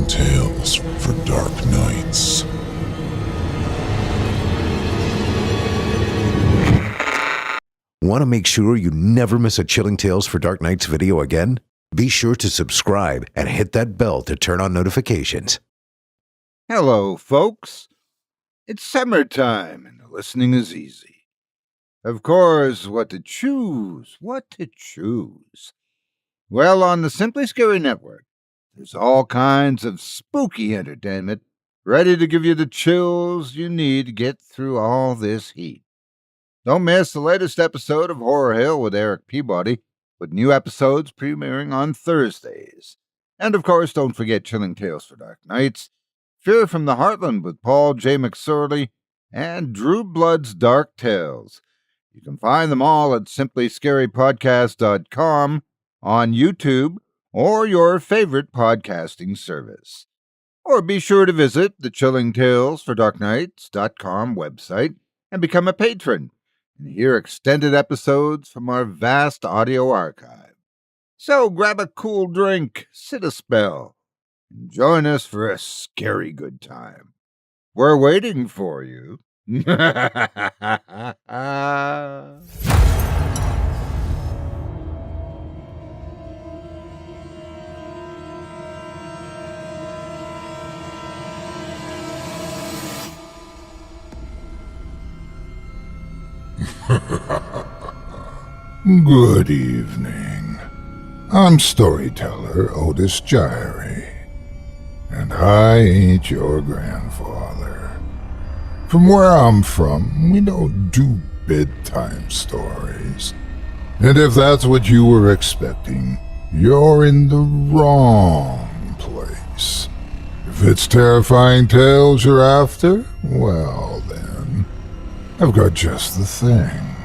tales for dark nights. Want to make sure you never miss a Chilling Tales for Dark Nights video again? Be sure to subscribe and hit that bell to turn on notifications. Hello, folks. It's summertime and the listening is easy. Of course, what to choose? Well, on the Simply Scary Network, there's all kinds of spooky entertainment ready to give you the chills you need to get through all this heat. Don't miss the latest episode of Horror Hill with Eric Peabody, with new episodes premiering on Thursdays. And of course, don't forget Chilling Tales for Dark Nights, Fear from the Heartland with Paul J. McSorley, and Drew Blood's Dark Tales. You can find them all at simplyscarypodcast.com, on YouTube, or your favorite podcasting service. Or be sure to visit the chillingtalesfordarknights.com website and become a patron and hear extended episodes from our vast audio archive. So grab a cool drink, sit a spell, and join us for a scary good time. We're waiting for you. Good evening. I'm storyteller Otis Jiry, and I ain't your grandfather. From where I'm from, we don't do bedtime stories. And if that's what you were expecting, you're in the wrong place. If it's terrifying tales you're after, well then, I've got just the thing.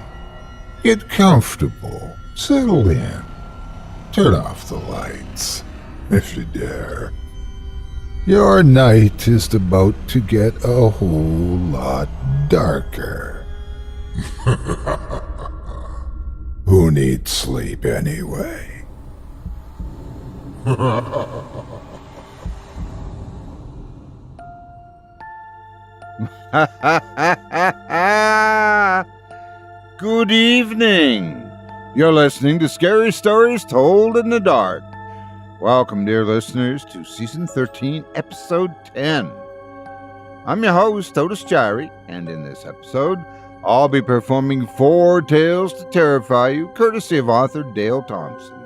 Get comfortable, settle in, turn off the lights, if you dare. Your night is about to get a whole lot darker. Who needs sleep anyway? Good evening. You're listening to Scary Stories Told in the Dark. Welcome, dear listeners, to Season 13, Episode 10. I'm your host, Otis Jiry, and in this episode, I'll be performing 4 tales to terrify you, courtesy of author Dale Thompson.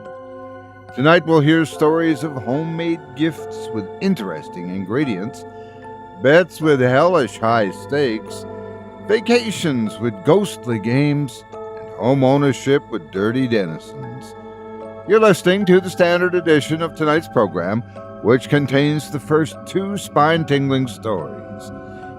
Tonight we'll hear stories of homemade gifts with interesting ingredients, bets with hellish high stakes, vacations with ghostly games, and home ownership with dirty denizens. You're listening to the standard edition of tonight's program, which contains the first 2 spine-tingling stories.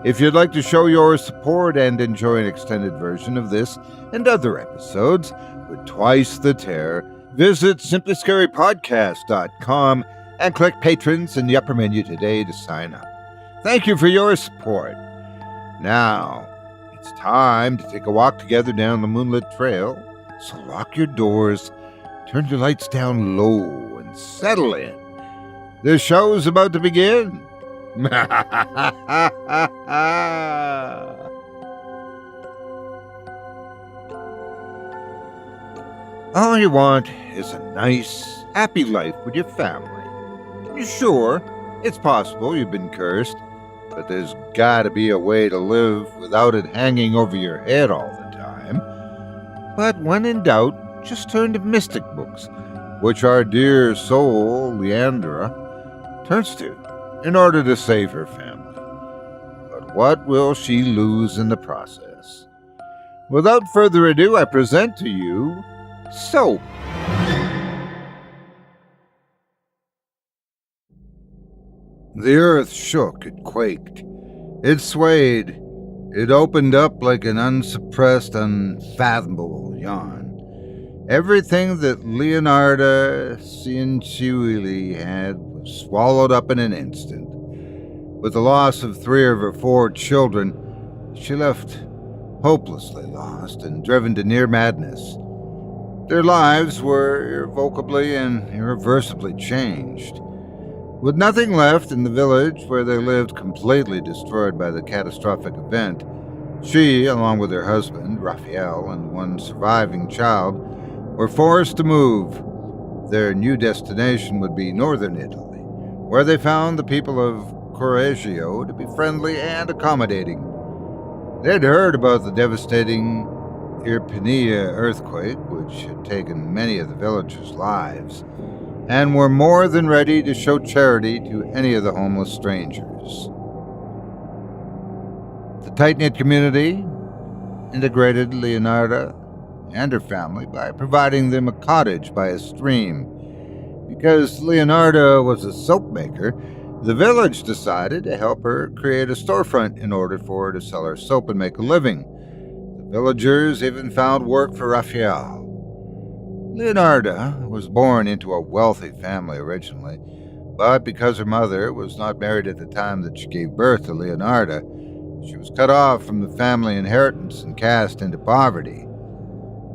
If you'd like to show your support and enjoy an extended version of this and other episodes with twice the terror, visit simplyscarypodcast.com and click Patrons in the upper menu today to sign up. Thank you for your support. Now, it's time to take a walk together down the moonlit trail, so lock your doors, turn your lights down low, and settle in. The show's about to begin. All you want is a nice, happy life with your family. Sure, it's possible you've been cursed, but there's gotta be a way to live without it hanging over your head all the time. But when in doubt, just turn to mystic books, which our dear soul, Leandra, turns to in order to save her family. But what will she lose in the process? Without further ado, I present to you Soap. The earth shook, it quaked, it swayed, it opened up like an unsuppressed, unfathomable yawn. Everything that Leonarda Cianciulli had was swallowed up in an instant. With the loss of 3 of her 4 children, she left hopelessly lost and driven to near madness. Their lives were irrevocably and irreversibly changed. With nothing left in the village where they lived completely destroyed by the catastrophic event, she, along with her husband, Raphael, and one surviving child, were forced to move. Their new destination would be northern Italy, where they found the people of Correggio to be friendly and accommodating. They'd heard about the devastating Irpinia earthquake, which had taken many of the villagers' lives, and were more than ready to show charity to any of the homeless strangers. The tight-knit community integrated Leonarda and her family by providing them a cottage by a stream. Because Leonarda was a soap maker, the village decided to help her create a storefront in order for her to sell her soap and make a living. The villagers even found work for Raphael. Leonarda was born into a wealthy family originally, but because her mother was not married at the time that she gave birth to Leonarda, she was cut off from the family inheritance and cast into poverty.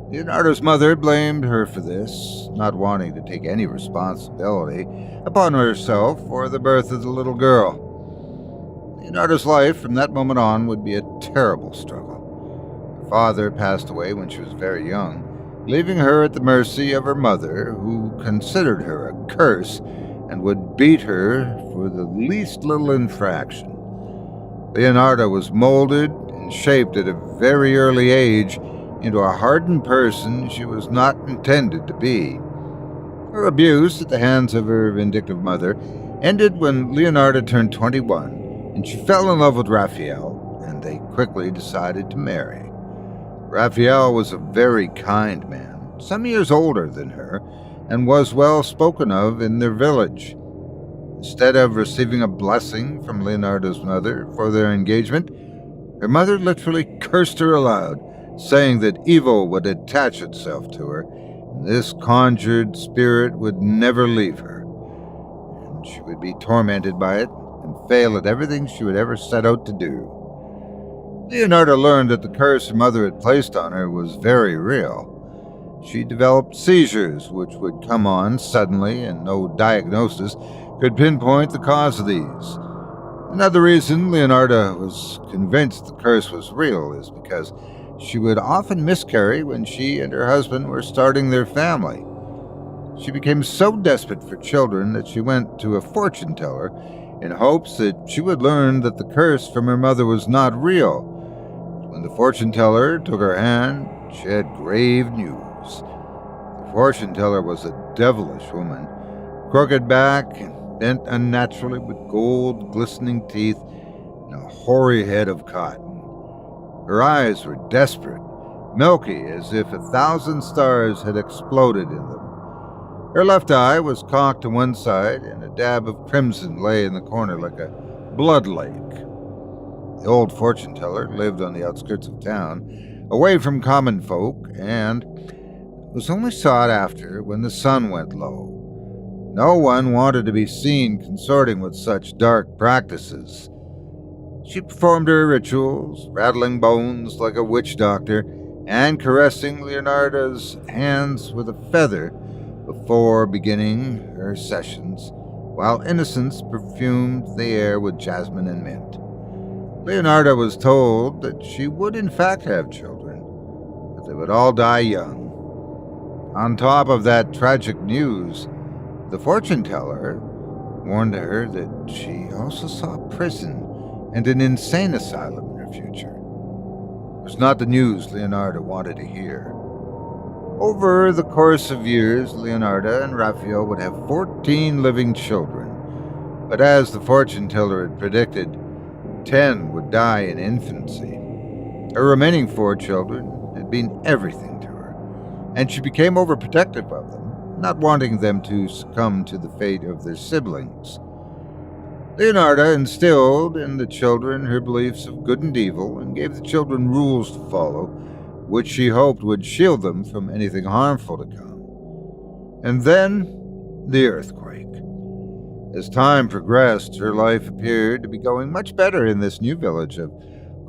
Leonardo's mother blamed her for this, not wanting to take any responsibility upon herself for the birth of the little girl. Leonardo's life from that moment on would be a terrible struggle. Her father passed away when she was very young, leaving her at the mercy of her mother, who considered her a curse and would beat her for the least little infraction. Leonarda was molded and shaped at a very early age into a hardened person she was not intended to be. Her abuse at the hands of her vindictive mother ended when Leonarda turned 21, and she fell in love with Raphael, and they quickly decided to marry. Raphael was a very kind man, some years older than her, and was well spoken of in their village. Instead of receiving a blessing from Leonardo's mother for their engagement, her mother literally cursed her aloud, saying that evil would attach itself to her, and this conjured spirit would never leave her, and she would be tormented by it and fail at everything she would ever set out to do. Leonarda learned that the curse her mother had placed on her was very real. She developed seizures, which would come on suddenly, and no diagnosis could pinpoint the cause of these. Another reason Leonarda was convinced the curse was real is because she would often miscarry when she and her husband were starting their family. She became so desperate for children that she went to a fortune teller in hopes that she would learn that the curse from her mother was not real. When the fortune teller took her hand, she had grave news. The fortune teller was a devilish woman, crooked back and bent unnaturally with gold glistening teeth and a hoary head of cotton. Her eyes were desperate, milky as if 1,000 stars had exploded in them. Her left eye was cocked to one side, and a dab of crimson lay in the corner like a blood lake. The old fortune teller lived on the outskirts of town, away from common folk, and was only sought after when the sun went low. No one wanted to be seen consorting with such dark practices. She performed her rituals, rattling bones like a witch doctor, and caressing Leonarda's hands with a feather before beginning her sessions, while innocence perfumed the air with jasmine and mint. Leonarda was told that she would in fact have children, but they would all die young. On top of that tragic news, the fortune teller warned her that she also saw prison and an insane asylum in her future. It was not the news Leonarda wanted to hear. Over the course of years, Leonarda and Raphael would have 14 living children, but as the fortune teller had predicted, 10 would die in infancy. Her remaining 4 children had been everything to her, and she became overprotective of them, not wanting them to succumb to the fate of their siblings. Leonarda instilled in the children her beliefs of good and evil and gave the children rules to follow, which she hoped would shield them from anything harmful to come. And then, the earthquake. As time progressed, her life appeared to be going much better in this new village of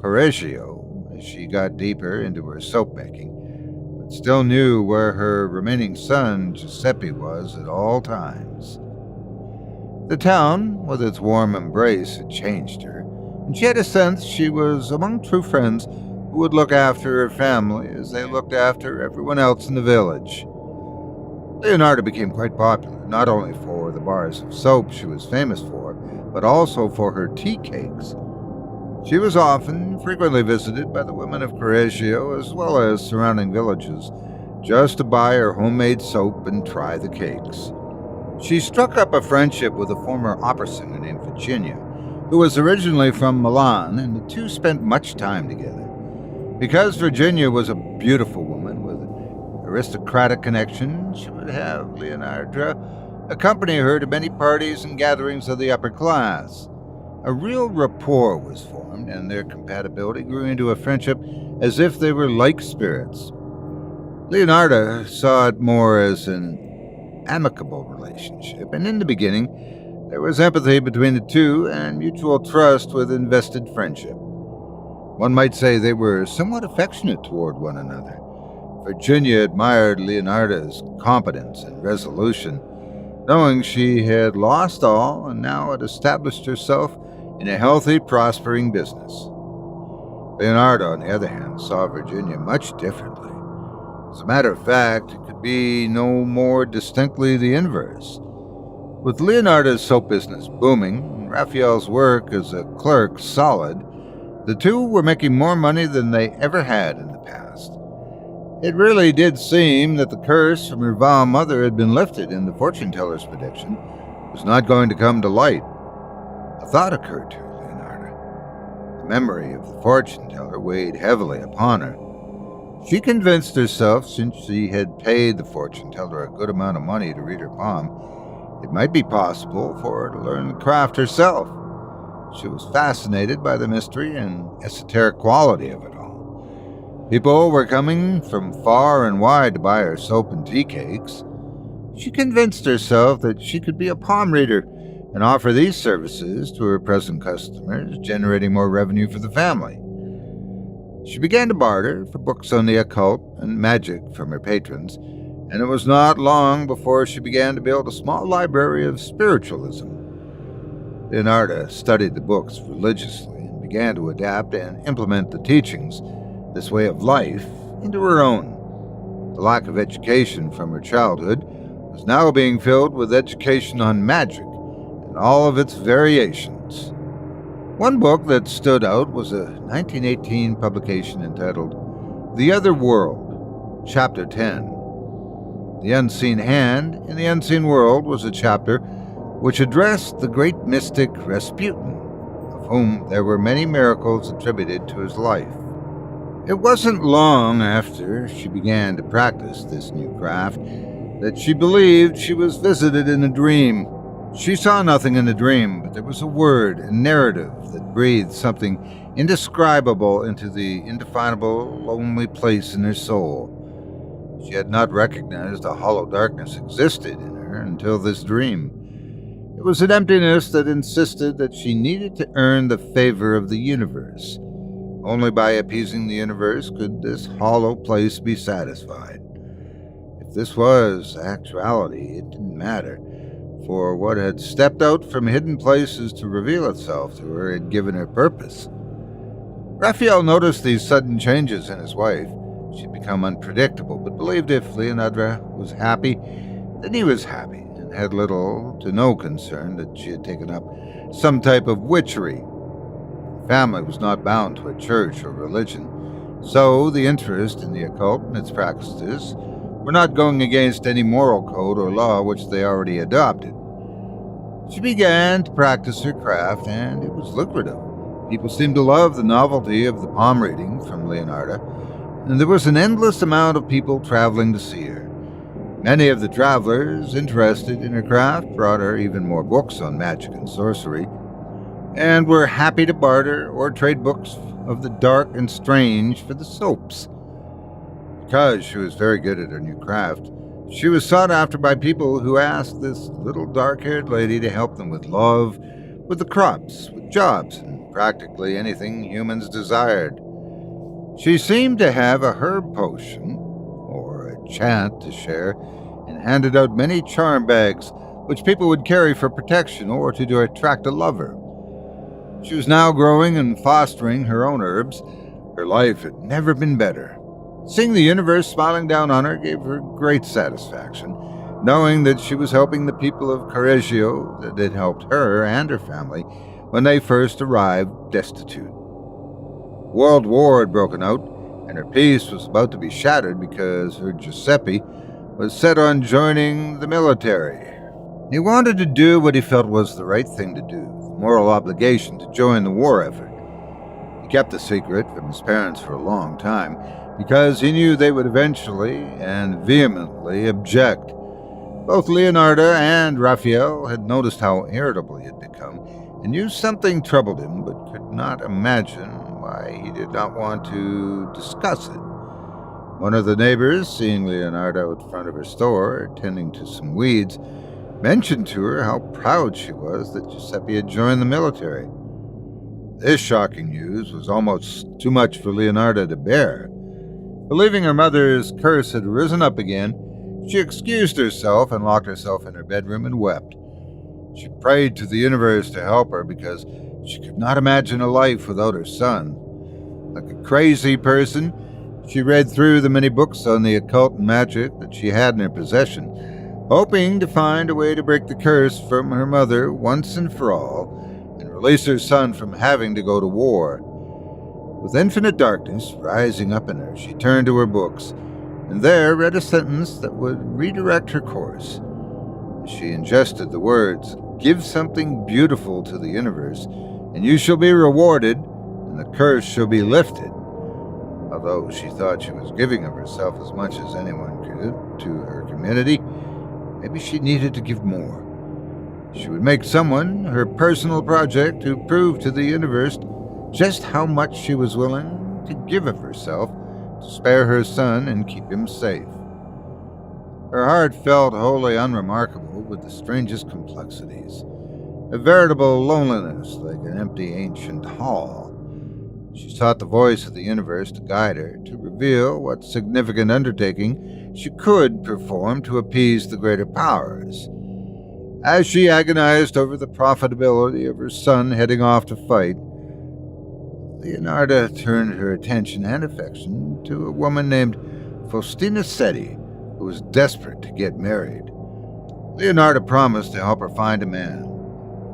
Correggio as she got deeper into her soap making, but still knew where her remaining son, Giuseppe, was at all times. The town, with its warm embrace, had changed her, and she had a sense she was among true friends who would look after her family as they looked after everyone else in the village. Leonardo became quite popular, not only for the bars of soap she was famous for, but also for her tea cakes. She was frequently visited by the women of Correggio as well as surrounding villages, just to buy her homemade soap and try the cakes. She struck up a friendship with a former opera singer named Virginia, who was originally from Milan, and the two spent much time together. Because Virginia was a beautiful woman with an aristocratic connection, she would have Leonardo accompany her to many parties and gatherings of the upper class. A real rapport was formed, and their compatibility grew into a friendship as if they were like spirits. Leonardo saw it more as an amicable relationship, and in the beginning, there was empathy between the two and mutual trust with invested friendship. One might say they were somewhat affectionate toward one another. Virginia admired Leonardo's competence and resolution, knowing she had lost all and now had established herself in a healthy, prospering business. Leonardo, on the other hand, saw Virginia much differently. As a matter of fact, it could be no more distinctly the inverse. With Leonardo's soap business booming and Raphael's work as a clerk solid, the two were making more money than they ever had in the past. It really did seem that the curse from her vile mother had been lifted, and the fortune-teller's prediction was not going to come to light. A thought occurred to Leonardo. The memory of the fortune-teller weighed heavily upon her. She convinced herself, since she had paid the fortune-teller a good amount of money to read her palm, it might be possible for her to learn the craft herself. She was fascinated by the mystery and esoteric quality of it all. People were coming from far and wide to buy her soap and tea cakes. She convinced herself that she could be a palm reader and offer these services to her present customers, generating more revenue for the family. She began to barter for books on the occult and magic from her patrons, and it was not long before she began to build a small library of spiritualism. Leonardo studied the books religiously and began to adapt and implement the teachings, this way of life, into her own. The lack of education from her childhood was now being filled with education on magic and all of its variations. One book that stood out was a 1918 publication entitled The Other World, Chapter 10. The Unseen Hand in the Unseen World was a chapter which addressed the great mystic Rasputin, of whom there were many miracles attributed to his life. It wasn't long after she began to practice this new craft that she believed she was visited in a dream. She saw nothing in the dream, but there was a word and narrative that breathed something indescribable into the indefinable, lonely place in her soul. She had not recognized a hollow darkness existed in her until this dream. It was an emptiness that insisted that she needed to earn the favor of the universe. Only by appeasing the universe could this hollow place be satisfied. If this was actuality, it didn't matter, for what had stepped out from hidden places to reveal itself to her had given her purpose. Raphael noticed these sudden changes in his wife. She'd become unpredictable, but believed if Leonardo was happy, then he was happy, and had little to no concern that she had taken up some type of witchery. The family was not bound to a church or religion, so the interest in the occult and its practices were not going against any moral code or law which they already adopted. She began to practice her craft, and it was lucrative. People seemed to love the novelty of the palm reading from Leonardo, and there was an endless amount of people traveling to see her. Many of the travelers interested in her craft brought her even more books on magic and sorcery, and were happy to barter or trade books of the dark and strange for the soaps. Because she was very good at her new craft, she was sought after by people who asked this little dark-haired lady to help them with love, with the crops, with jobs, and practically anything humans desired. She seemed to have a herb potion, or a chant to share, and handed out many charm bags which people would carry for protection or to attract a lover. She was now growing and fostering her own herbs. Her life had never been better. Seeing the universe smiling down on her gave her great satisfaction, knowing that she was helping the people of Correggio that had helped her and her family when they first arrived destitute. World War had broken out, and her peace was about to be shattered because her Giuseppe was set on joining the military. He wanted to do what he felt was the right thing to do, the moral obligation to join the war effort. He kept the secret from his parents for a long time because he knew they would eventually and vehemently object. Both Leonarda and Raphael had noticed how irritable he had become and knew something troubled him but could not imagine why he did not want to discuss it. One of the neighbors, seeing Leonarda out front of her store, tending to some weeds, mentioned to her how proud she was that Giuseppe had joined the military. This shocking news was almost too much for Leonarda to bear. Believing her mother's curse had risen up again, she excused herself and locked herself in her bedroom and wept. She prayed to the universe to help her because she could not imagine a life without her son. Like a crazy person, she read through the many books on the occult and magic that she had in her possession, hoping to find a way to break the curse from her mother once and for all and release her son from having to go to war. With infinite darkness rising up in her, she turned to her books, and there read a sentence that would redirect her course. She ingested the words, "Give something beautiful to the universe, and you shall be rewarded, and the curse shall be lifted." Although she thought she was giving of herself as much as anyone could to her community, maybe she needed to give more. She would make someone her personal project to prove to the universe just how much she was willing to give of herself to spare her son and keep him safe. Her heart felt wholly unremarkable with the strangest complexities, a veritable loneliness like an empty ancient hall. She sought the voice of the universe to guide her, to reveal what significant undertaking she could perform to appease the greater powers. As she agonized over the profitability of her son heading off to fight, Leonarda turned her attention and affection to a woman named Faustina Seti, who was desperate to get married. Leonarda promised to help her find a man.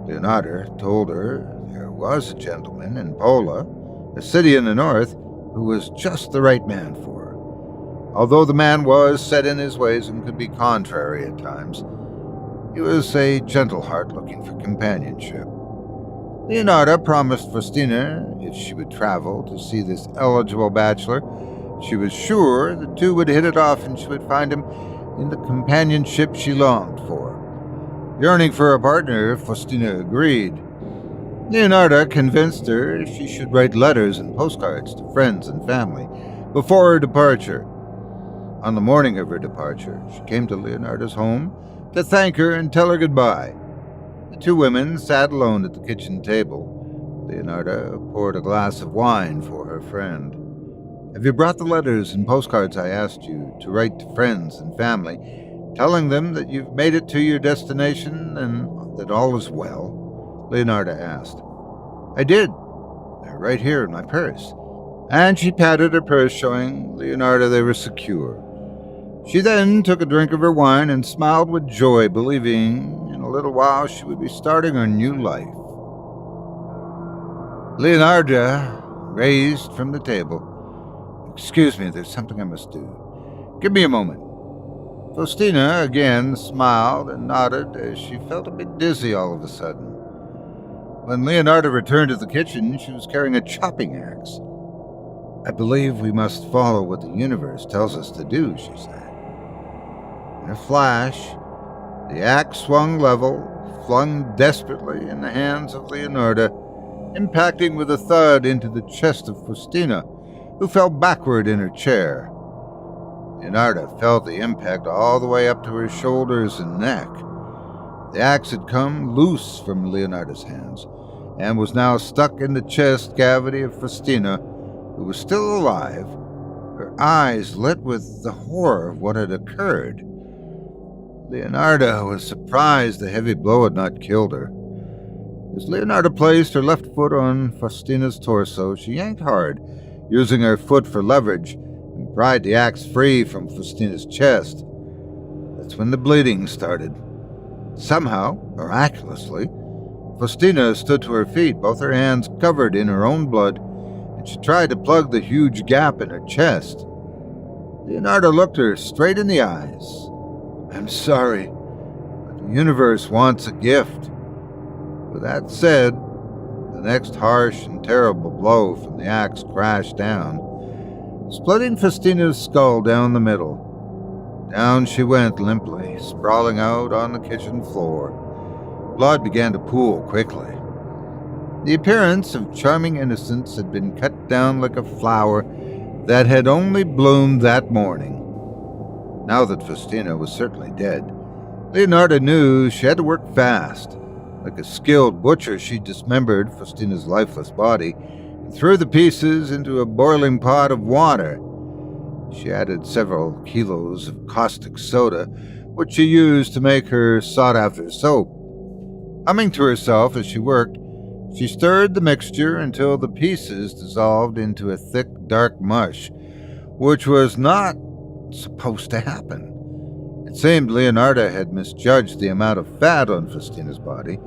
Leonarda told her there was a gentleman in Pola, a city in the north, who was just the right man for her. Although the man was set in his ways and could be contrary at times, he was a gentle heart looking for companionship. Leonarda promised Faustina if she would travel to see this eligible bachelor, she was sure the two would hit it off and she would find him in the companionship she longed for. Yearning for a partner, Faustina agreed. Leonarda convinced her she should write letters and postcards to friends and family before her departure. On the morning of her departure, she came to Leonarda's home to thank her and tell her goodbye. The two women sat alone at the kitchen table. Leonarda poured a glass of wine for her friend. "Have you brought the letters and postcards I asked you to write to friends and family, telling them that you've made it to your destination and that all is well?" Leonarda asked. "I did. They're right here in my purse." And she patted her purse, showing Leonarda they were secure. She then took a drink of her wine and smiled with joy, believing in a little while she would be starting her new life. Leonarda raised from the table. "Excuse me, there's something I must do. Give me a moment." Faustina again smiled and nodded as she felt a bit dizzy all of a sudden. When Leonarda returned to the kitchen, she was carrying a chopping axe. "I believe we must follow what the universe tells us to do," she said. In a flash, the axe swung level, flung desperately in the hands of Leonarda, impacting with a thud into the chest of Faustina, who fell backward in her chair. Leonarda felt the impact all the way up to her shoulders and neck. The axe had come loose from Leonarda's hands and was now stuck in the chest cavity of Faustina, who was still alive, her eyes lit with the horror of what had occurred. Leonarda was surprised the heavy blow had not killed her. As Leonarda placed her left foot on Faustina's torso, she yanked hard, using her foot for leverage, and pried the axe free from Faustina's chest. That's when the bleeding started. Somehow, miraculously, Faustina stood to her feet, both her hands covered in her own blood, and she tried to plug the huge gap in her chest. Leonarda looked her straight in the eyes. "I'm sorry, but the universe wants a gift." With that said, the next harsh and terrible blow from the axe crashed down, splitting Faustina's skull down the middle. Down she went limply, sprawling out on the kitchen floor. Blood began to pool quickly. The appearance of charming innocence had been cut down like a flower that had only bloomed that morning. Now that Faustina was certainly dead, Leonarda knew she had to work fast. Like a skilled butcher, she dismembered Faustina's lifeless body and threw the pieces into a boiling pot of water. She added several kilos of caustic soda, which she used to make her sought-after soap. Humming to herself as she worked, she stirred the mixture until the pieces dissolved into a thick, dark mush, which was not supposed to happen. It seemed Leonarda had misjudged the amount of fat on Faustina's body,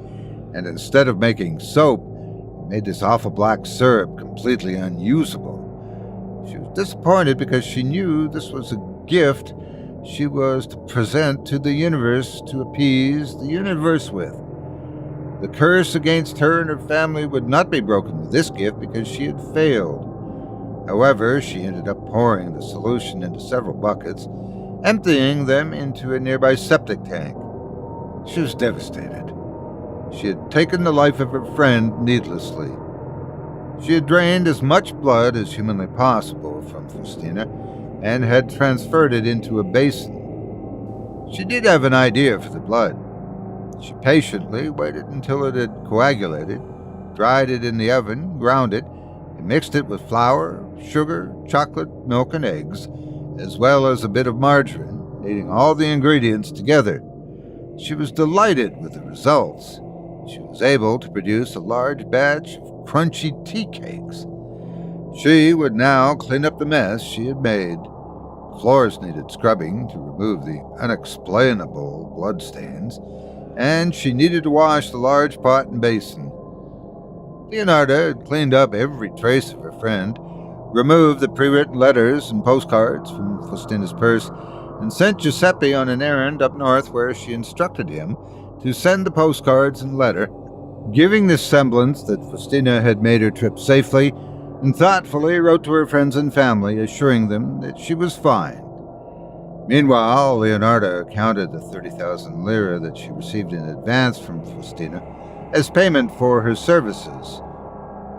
and instead of making soap, it made this awful black syrup completely unusable. She was disappointed because she knew this was a gift she was to present to the universe to appease the universe with. The curse against her and her family would not be broken with this gift because she had failed. However, she ended up pouring the solution into several buckets, emptying them into a nearby septic tank. She was devastated. She had taken the life of her friend needlessly. She had drained as much blood as humanly possible from Faustina and had transferred it into a basin. She did have an idea for the blood. She patiently waited until it had coagulated, dried it in the oven, ground it, and mixed it with flour, sugar, chocolate, milk, and eggs, as well as a bit of margarine, kneading all the ingredients together. She was delighted with the results. She was able to produce a large batch of crunchy tea cakes. She would now clean up the mess she had made. The floors needed scrubbing to remove the unexplainable bloodstains, and she needed to wash the large pot and basin. Leonarda had cleaned up every trace of her friend, removed the pre-written letters and postcards from Faustina's purse, and sent Giuseppe on an errand up north where she instructed him to send the postcards and letter, giving the semblance that Faustina had made her trip safely, and thoughtfully wrote to her friends and family, assuring them that she was fine. Meanwhile, Leonarda counted the 30,000 lira that she received in advance from Faustina as payment for her services.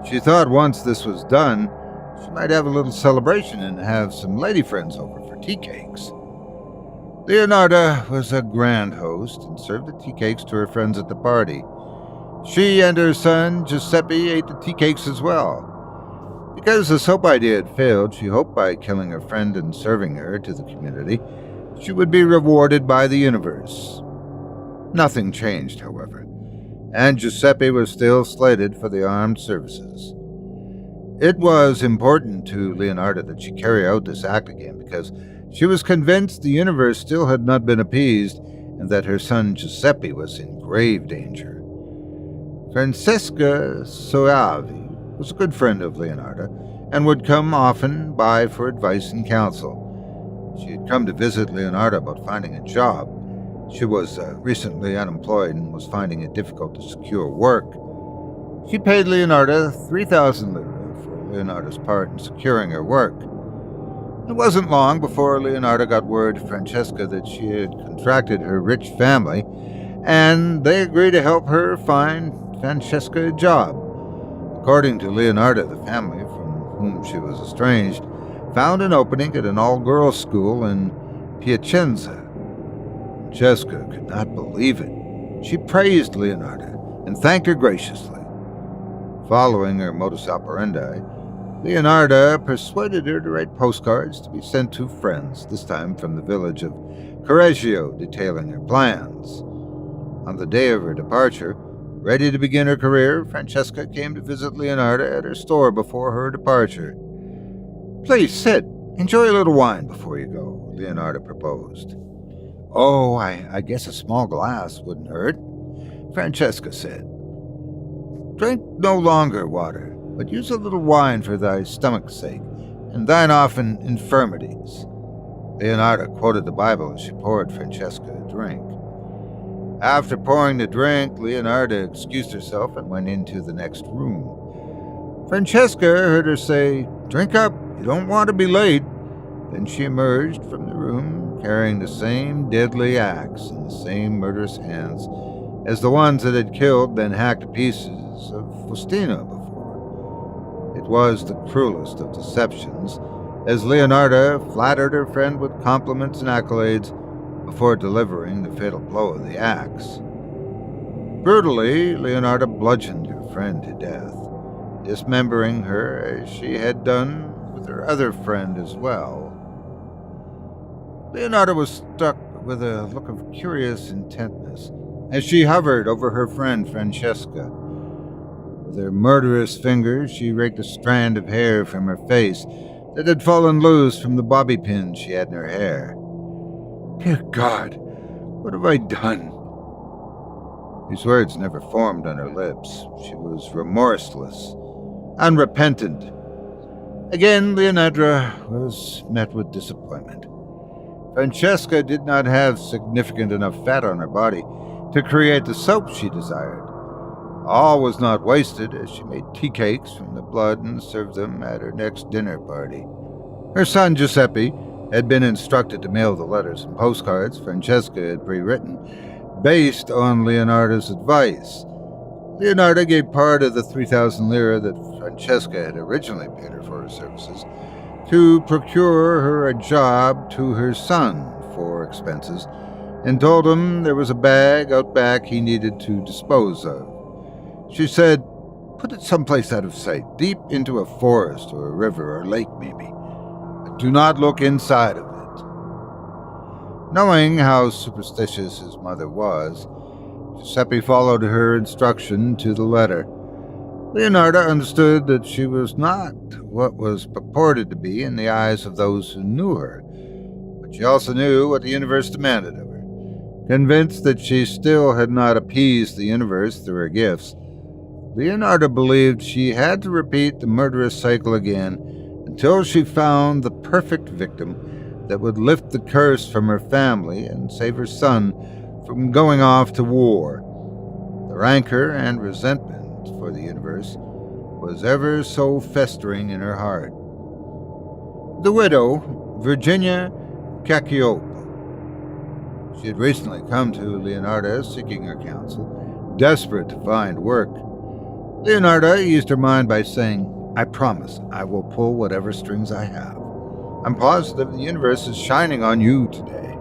She thought once this was done, she might have a little celebration and have some lady friends over for tea cakes. Leonarda was a grand host and served the tea cakes to her friends at the party. She and her son, Giuseppe, ate the tea cakes as well. Because the soap idea had failed, she hoped by killing her friend and serving her to the community, she would be rewarded by the universe. Nothing changed, however, and Giuseppe was still slated for the armed services. It was important to Leonarda that she carry out this act again because she was convinced the universe still had not been appeased and that her son Giuseppe was in grave danger. Francesca Soavi was a good friend of Leonarda and would come often by for advice and counsel. She had come to visit Leonarda about finding a job. She was recently unemployed and was finding it difficult to secure work. She paid Leonarda 3,000 lira for Leonarda's part in securing her work. It wasn't long before Leonarda got word to Francesca that she had contracted her rich family, and they agreed to help her find Francesca a job. According to Leonarda, the family from whom she was estranged found an opening at an all-girls school in Piacenza. Francesca could not believe it. She praised Leonarda and thanked her graciously. Following her modus operandi, Leonardo persuaded her to write postcards to be sent to friends, this time from the village of Correggio, detailing her plans. On the day of her departure, ready to begin her career, Francesca came to visit Leonardo at her store before her departure. "Please sit. Enjoy a little wine before you go," Leonardo proposed. "Oh, I guess a small glass wouldn't hurt," Francesca said. "Drink no longer water, but use a little wine for thy stomach's sake, and thine often infirmities." Leonardo quoted the Bible as she poured Francesca a drink. After pouring the drink, Leonardo excused herself and went into the next room. Francesca heard her say, "Drink up, you don't want to be late." Then she emerged from the room carrying the same deadly axe in the same murderous hands as the ones that had killed, then hacked to pieces of Faustina before. It was the cruelest of deceptions, as Leonardo flattered her friend with compliments and accolades before delivering the fatal blow of the axe. Brutally, Leonardo bludgeoned her friend to death, dismembering her as she had done with her other friend as well. Leonardo was struck with a look of curious intentness as she hovered over her friend Francesca. With her murderous fingers, she raked a strand of hair from her face that had fallen loose from the bobby pins she had in her hair. "Dear God, what have I done?" These words never formed on her lips. She was remorseless, unrepentant. Again, Leonardo was met with disappointment. Francesca did not have significant enough fat on her body to create the soap she desired. All was not wasted, as she made tea cakes from the blood and served them at her next dinner party. Her son Giuseppe had been instructed to mail the letters and postcards Francesca had pre-written, based on Leonardo's advice. Leonardo gave part of the 3,000 lire that Francesca had originally paid her for her services to procure her a job to her son for expenses, and told him there was a bag out back he needed to dispose of. She said, "Put it someplace out of sight, deep into a forest or a river or lake maybe. But do not look inside of it." Knowing how superstitious his mother was, Giuseppe followed her instruction to the letter. Leonardo understood that she was not what was purported to be in the eyes of those who knew her, but she also knew what the universe demanded of her. Convinced that she still had not appeased the universe through her gifts, Leonardo believed she had to repeat the murderous cycle again until she found the perfect victim that would lift the curse from her family and save her son from going off to war. The rancor and resentment for the universe was ever so festering in her heart. The widow, Virginia Cacciopo. She had recently come to Leonardo seeking her counsel, desperate to find work. Leonardo eased her mind by saying, "I promise I will pull whatever strings I have. I'm positive the universe is shining on you today."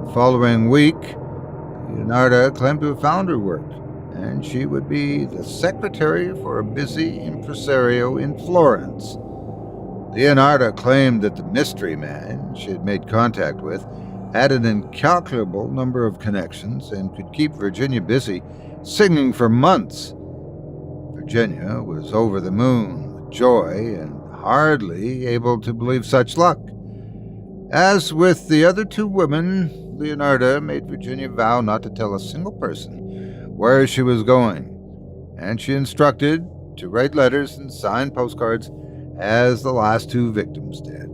The following week, Leonardo claimed to have found her work, and she would be the secretary for a busy impresario in Florence. Leonardo claimed that the mystery man she had made contact with had an incalculable number of connections and could keep Virginia busy singing for months. Virginia was over the moon with joy and hardly able to believe such luck. As with the other two women, Leonardo made Virginia vow not to tell a single person where she was going, and she instructed to write letters and sign postcards as the last two victims did.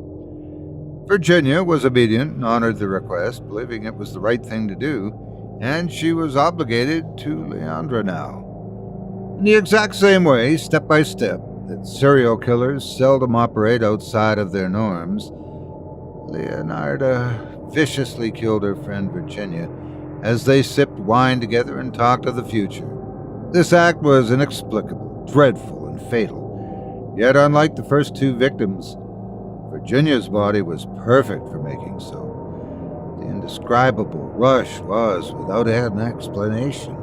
Virginia was obedient and honored the request, believing it was the right thing to do, and she was obligated to Leandra now. In the exact same way, step by step, that serial killers seldom operate outside of their norms, Leonardo viciously killed her friend Virginia as they sipped wine together and talked of the future. This act was inexplicable, dreadful, and fatal. Yet, unlike the first two victims, Virginia's body was perfect for making so. The indescribable rush was without an explanation.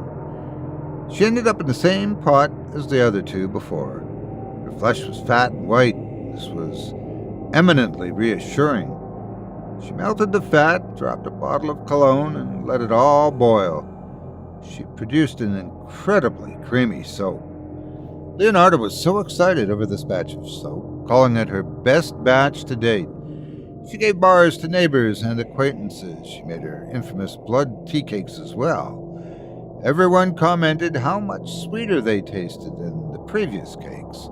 She ended up in the same pot as the other two before. Her Her flesh was fat and white. This was eminently reassuring. She melted the fat, dropped a bottle of cologne, and let it all boil. She produced an incredibly creamy soap. Leonardo was so excited over this batch of soap, calling it her best batch to date. She gave bars to neighbors and acquaintances. She made her infamous blood tea cakes as well. Everyone commented how much sweeter they tasted than the previous cakes.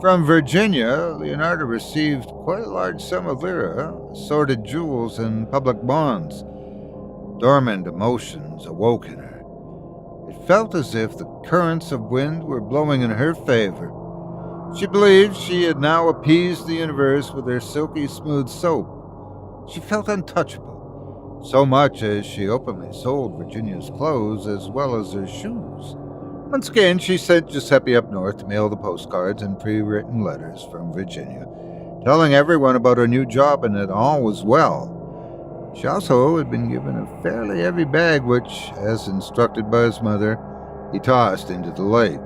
From Virginia, Leonardo received quite a large sum of lira, assorted jewels, and public bonds. Dormant emotions awoke in her. It felt as if the currents of wind were blowing in her favor. She believed she had now appeased the universe with her silky smooth soap. She felt untouchable, so much as she openly sold Virginia's clothes as well as her shoes. Once again, she sent Giuseppe up north to mail the postcards and pre-written letters from Virginia, telling everyone about her new job and that all was well. She also had been given a fairly heavy bag which, as instructed by his mother, he tossed into the lake.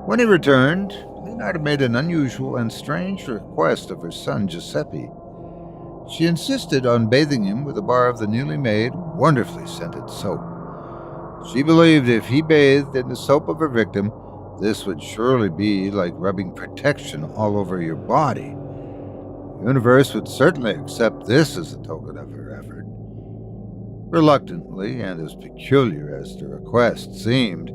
When he returned, Leonardo made an unusual and strange request of her son Giuseppe. She insisted on bathing him with a bar of the newly made, wonderfully scented soap. She believed if he bathed in the soap of her victim, this would surely be like rubbing protection all over your body. The universe would certainly accept this as a token of her effort. Reluctantly, and as peculiar as the request seemed,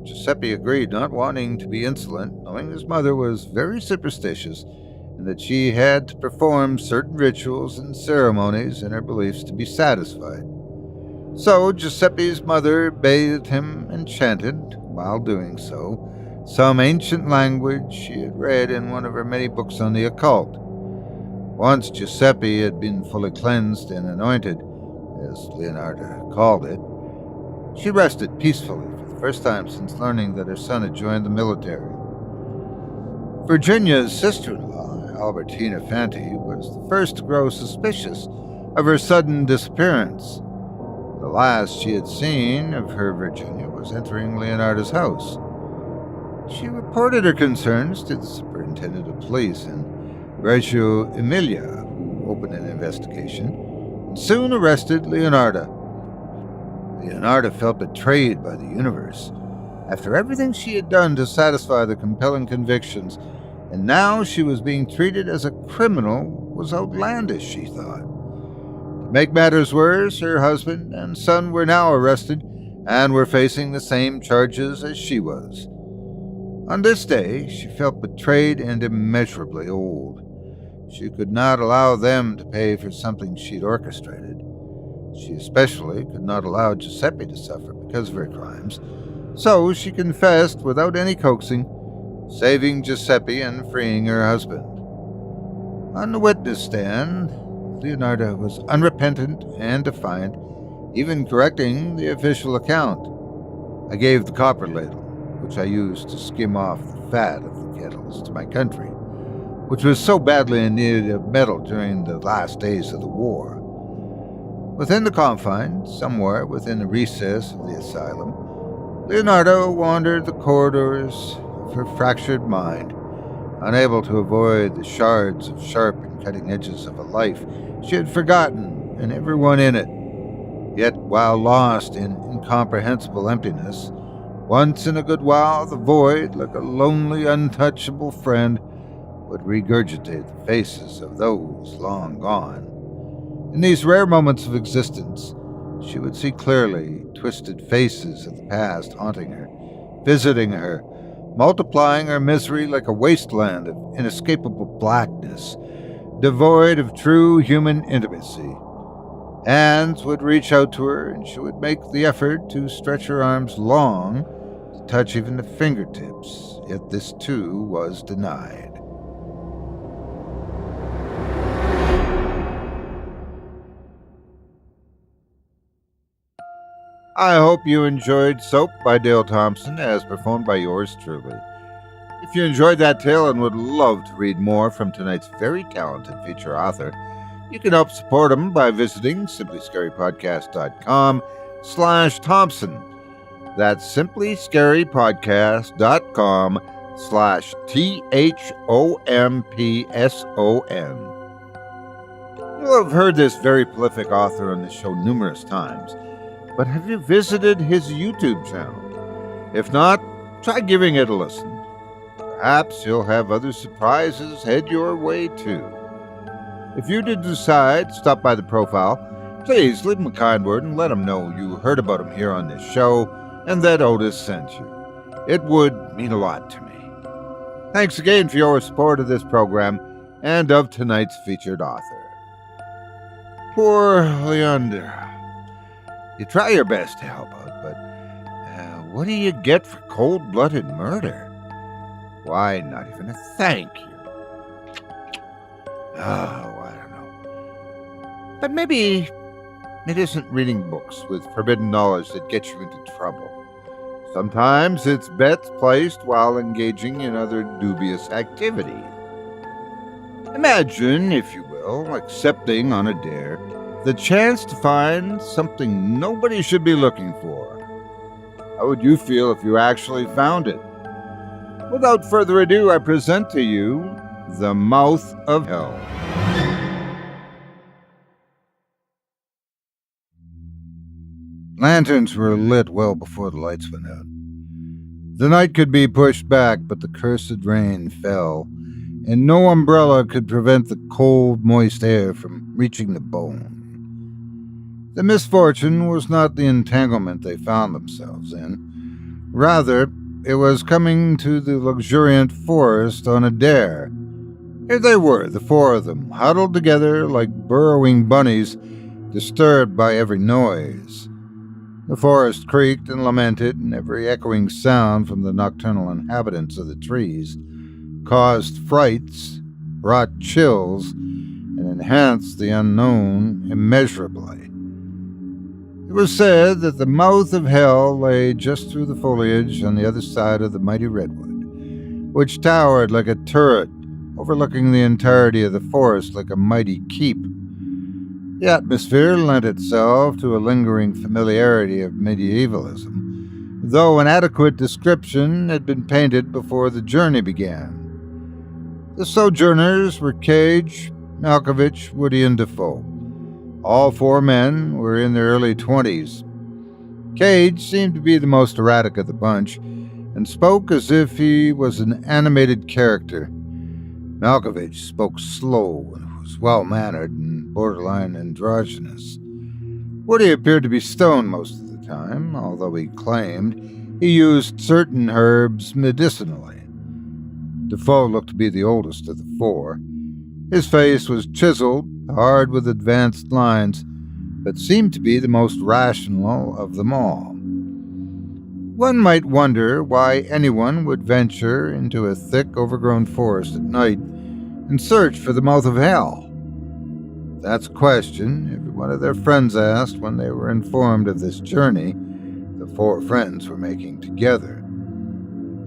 Giuseppe agreed, not wanting to be insolent, knowing his mother was very superstitious and that she had to perform certain rituals and ceremonies in her beliefs to be satisfied. So Giuseppe's mother bathed him and chanted, while doing so, some ancient language she had read in one of her many books on the occult. Once Giuseppe had been fully cleansed and anointed, as Leonardo called it, she rested peacefully for the first time since learning that her son had joined the military. Virginia's sister-in-law, Albertina Fanti, was the first to grow suspicious of her sudden disappearance. The last she had seen of her Virginia was entering Leonardo's house. She reported her concerns to the superintendent of police in Reggio Emilia, who opened an investigation and soon arrested Leonardo. Leonardo felt betrayed by the universe. After everything she had done to satisfy the compelling convictions, and now she was being treated as a criminal, was outlandish, she thought. To make matters worse, her husband and son were now arrested and were facing the same charges as she was. On this day, she felt betrayed and immeasurably old. She could not allow them to pay for something she'd orchestrated. She especially could not allow Giuseppe to suffer because of her crimes, so she confessed without any coaxing, saving Giuseppe and freeing her husband. On the witness stand, Leonardo was unrepentant and defiant, even correcting the official account. I gave the copper ladle, which I used to skim off the fat of the kettles, to my country, which was so badly in need of metal during the last days of the war. Within the confines, somewhere within the recess of the asylum, Leonardo wandered the corridors of her fractured mind, unable to avoid the shards of sharp and cutting edges of a life she had forgotten and everyone in it. Yet, while lost in incomprehensible emptiness, once in a good while the void, like a lonely, untouchable friend, would regurgitate the faces of those long gone. In these rare moments of existence, she would see clearly twisted faces of the past haunting her, visiting her, multiplying her misery like a wasteland of inescapable blackness, devoid of true human intimacy. Hands would reach out to her, and she would make the effort to stretch her arms long to touch even the fingertips, yet this too was denied. I hope you enjoyed Soap by Dale Thompson, as performed by yours truly. If you enjoyed that tale and would love to read more from tonight's very talented feature author, you can help support him by visiting simplyscarypodcast.com/Thompson. That's simplyscarypodcast.com You'll have heard this very prolific author on the show numerous times, but have you visited his YouTube channel? If not, try giving it a listen. Perhaps you'll have other surprises head your way too. If you did decide to stop by the profile, please leave him a kind word and let him know you heard about him here on this show and that Otis sent you. It would mean a lot to me. Thanks again for your support of this program and of tonight's featured author. Poor Leander. You try your best to help out, but what do you get for cold-blooded murder? Why, not even a thank you. Oh, I don't know. But maybe it isn't reading books with forbidden knowledge that gets you into trouble. Sometimes it's bets placed while engaging in other dubious activity. Imagine, if you will, accepting on a dare the chance to find something nobody should be looking for. How would you feel if you actually found it? Without further ado, I present to you The Mouth of Hell. Lanterns were lit well before the lights went out. The night could be pushed back, but the cursed rain fell, and no umbrella could prevent the cold, moist air from reaching the bone. The misfortune was not the entanglement they found themselves in. Rather, it was coming to the luxuriant forest on a dare. Here they were, the four of them, huddled together like burrowing bunnies, disturbed by every noise. The forest creaked and lamented, and every echoing sound from the nocturnal inhabitants of the trees caused frights, brought chills, and enhanced the unknown immeasurably. It was said that the mouth of hell lay just through the foliage on the other side of the mighty redwood, which towered like a turret, overlooking the entirety of the forest like a mighty keep. The atmosphere lent itself to a lingering familiarity of medievalism, though an adequate description had been painted before the journey began. The sojourners were Cage, Malkovich, Woody, and Defoe. All four men were in their early 20s. Cage seemed to be the most erratic of the bunch, and spoke as if he was an animated character. Malkovich spoke slow and was well-mannered and borderline androgynous. Woody appeared to be stoned most of the time, although he claimed he used certain herbs medicinally. Defoe looked to be the oldest of the four. His face was chiseled, hard with advanced lines, but seemed to be the most rational of them all. One might wonder why anyone would venture into a thick, overgrown forest at night and search for the mouth of hell. That's a question every one of their friends asked when they were informed of this journey the four friends were making together.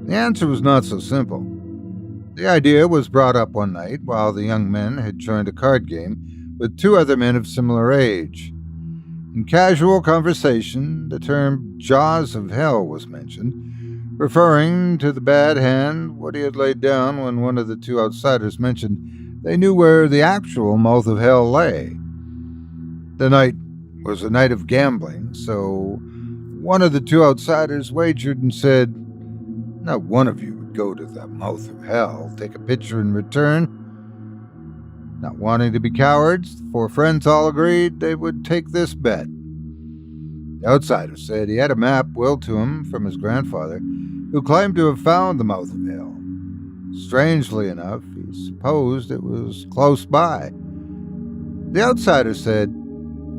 The answer was not so simple. The idea was brought up one night while the young men had joined a card game with two other men of similar age. In casual conversation, the term Jaws of Hell was mentioned, referring to the bad hand Woody had laid down when one of the two outsiders mentioned they knew where the actual mouth of hell lay. The night was a night of gambling, so one of the two outsiders wagered and said, "Not one of you would go to the mouth of hell, take a picture in return." Not wanting to be cowards, the four friends all agreed they would take this bet. The outsider said he had a map willed to him from his grandfather, who claimed to have found the mouth of hell. Strangely enough, he supposed it was close by. The outsider said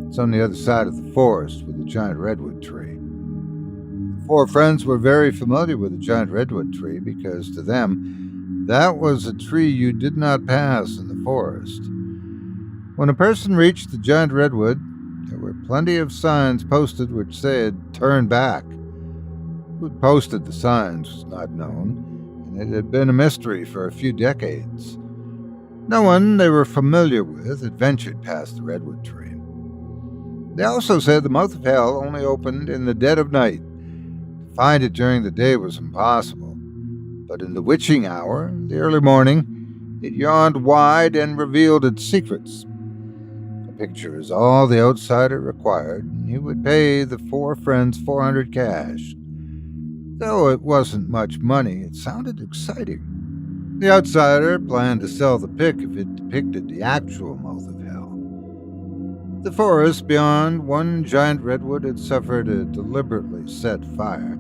it's on the other side of the forest with a giant redwood tree. The four friends were very familiar with the giant redwood tree because, to them, that was a tree you did not pass in the forest. When a person reached the giant redwood, there were plenty of signs posted which said, "Turn back." Who had posted the signs was not known, and it had been a mystery for a few decades. No one they were familiar with had ventured past the redwood tree. They also said the mouth of hell only opened in the dead of night. To find it during the day was impossible, But in the witching hour, the early morning, it yawned wide and revealed its secrets. A picture is all the outsider required, and he would pay the four friends 400 cash. Though it wasn't much money, it sounded exciting. The outsider planned to sell the pic if it depicted the actual mouth of hell. The forest beyond one giant redwood had suffered a deliberately set fire.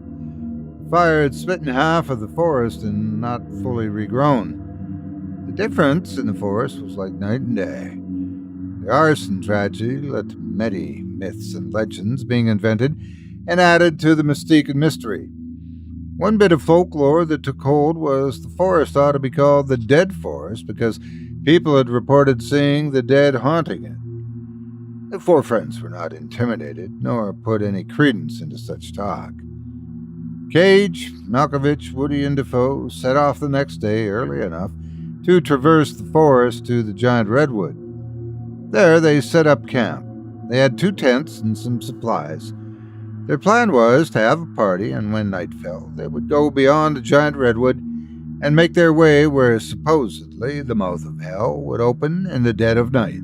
The fire had smitten half of the forest and not fully regrown. The difference in the forest was like night and day. The arson tragedy led to many myths and legends being invented and added to the mystique and mystery. One bit of folklore that took hold was the forest ought to be called the Dead Forest because people had reported seeing the dead haunting it. The four friends were not intimidated, nor put any credence into such talk. Cage, Malkovich, Woody, and Defoe set off the next day early enough to traverse the forest to the giant redwood. There they set up camp. They had 2 tents and some supplies. Their plan was to have a party, and when night fell, they would go beyond the giant redwood and make their way where supposedly the mouth of hell would open in the dead of night.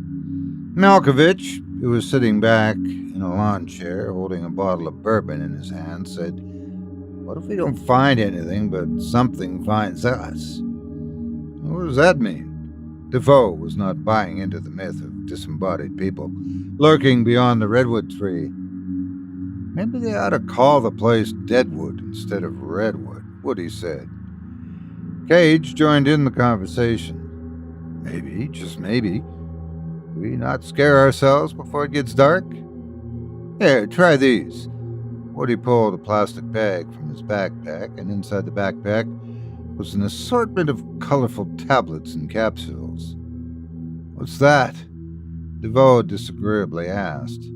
Malkovich, who was sitting back in a lawn chair holding a bottle of bourbon in his hand, said, "What if we don't find anything, but something finds us?" What does that mean? Defoe was not buying into the myth of disembodied people lurking beyond the redwood tree. "Maybe they ought to call the place Deadwood instead of Redwood," Woody said. Cage joined in the conversation. "Maybe, just maybe. Do we not scare ourselves before it gets dark? Here, try these." Woody pulled a plastic bag from his backpack, and inside the backpack was an assortment of colorful tablets and capsules. "What's that?" Defoe disagreeably asked.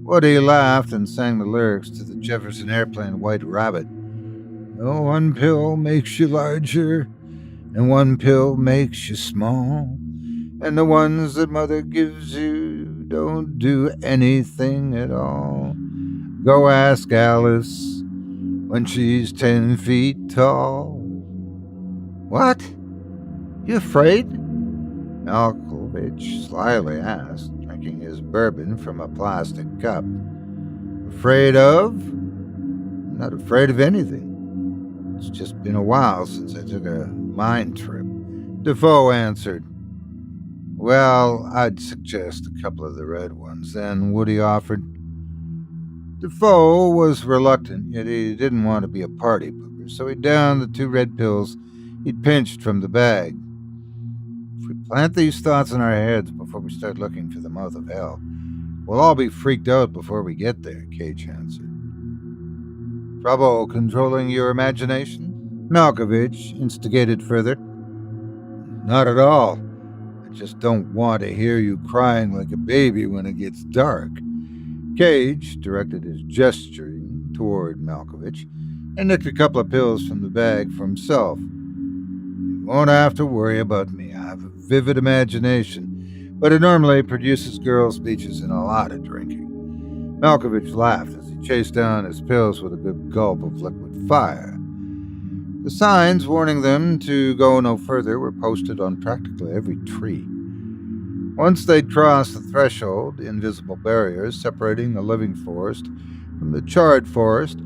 Woody laughed and sang the lyrics to the Jefferson Airplane White Rabbit. "Oh, one pill makes you larger, and one pill makes you small, and the ones that mother gives you don't do anything at all. Go ask Alice when she's 10 feet tall." "What? You afraid?" Malkovich slyly asked, drinking his bourbon from a plastic cup. "Afraid of? I'm not afraid of anything. It's just been a while since I took a mind trip," Defoe answered. "Well, I'd suggest a couple of the red ones, then," Woody offered. Defoe was reluctant, yet he didn't want to be a party pooper, so he downed the 2 red pills he'd pinched from the bag. "If we plant these thoughts in our heads before we start looking for the mouth of hell, we'll all be freaked out before we get there," Cage answered. "Trouble controlling your imagination?" Malkovich instigated further. "Not at all. I just don't want to hear you crying like a baby when it gets dark." Cage directed his gesturing toward Malkovich and nicked a couple of pills from the bag for himself. "You won't have to worry about me. I have a vivid imagination, but it normally produces girl speeches and a lot of drinking." Malkovich laughed as he chased down his pills with a good gulp of liquid fire. The signs warning them to go no further were posted on practically every tree. Once they'd crossed the threshold, the invisible barriers separating the living forest from the charred forest,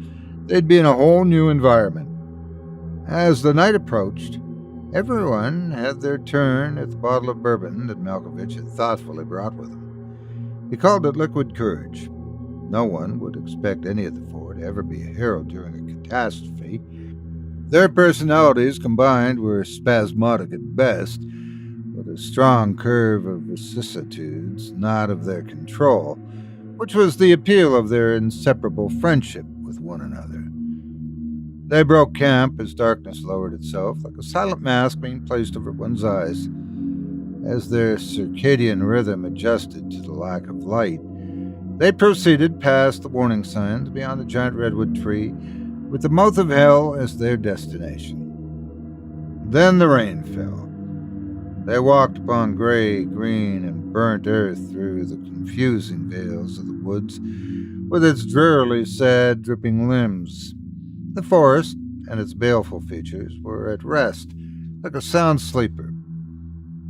they'd be in a whole new environment. As the night approached, everyone had their turn at the bottle of bourbon that Malkovich had thoughtfully brought with him. He called it liquid courage. No one would expect any of the four to ever be a hero during a catastrophe. Their personalities combined were spasmodic at best, with a strong curve of vicissitudes not of their control, which was the appeal of their inseparable friendship with one another. They broke camp as darkness lowered itself, like a silent mask being placed over one's eyes. As their circadian rhythm adjusted to the lack of light, they proceeded past the warning signs beyond the giant redwood tree, with the mouth of hell as their destination. Then the rain fell. They walked upon gray, green, and burnt earth through the confusing veils of the woods, with its drearily sad, dripping limbs. The forest, and its baleful features were at rest, like a sound sleeper.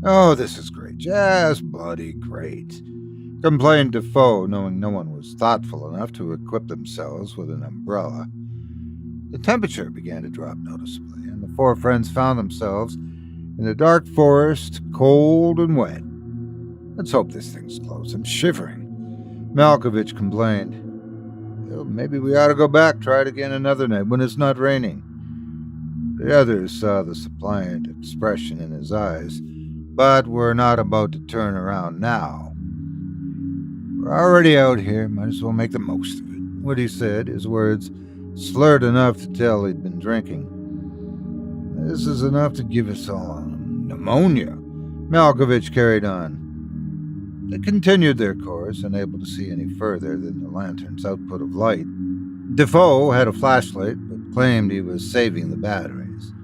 "Oh, this is great, just bloody great," complained Defoe, knowing no one was thoughtful enough to equip themselves with an umbrella. The temperature began to drop noticeably, and the four friends found themselves in a dark forest, cold and wet. "Let's hope this thing's close. I'm shivering," Malkovich complained. "Well, maybe we ought to go back, try it again another night when it's not raining." The others saw the suppliant expression in his eyes, but were not about to turn around now. "We're already out here, might as well make the most of it," Woody said, his words slurred enough to tell he'd been drinking. "This is enough to give us all pneumonia," Malkovich carried on. They continued their course, unable to see any further than the lantern's output of light. Defoe had a flashlight, but claimed he was saving the batteries.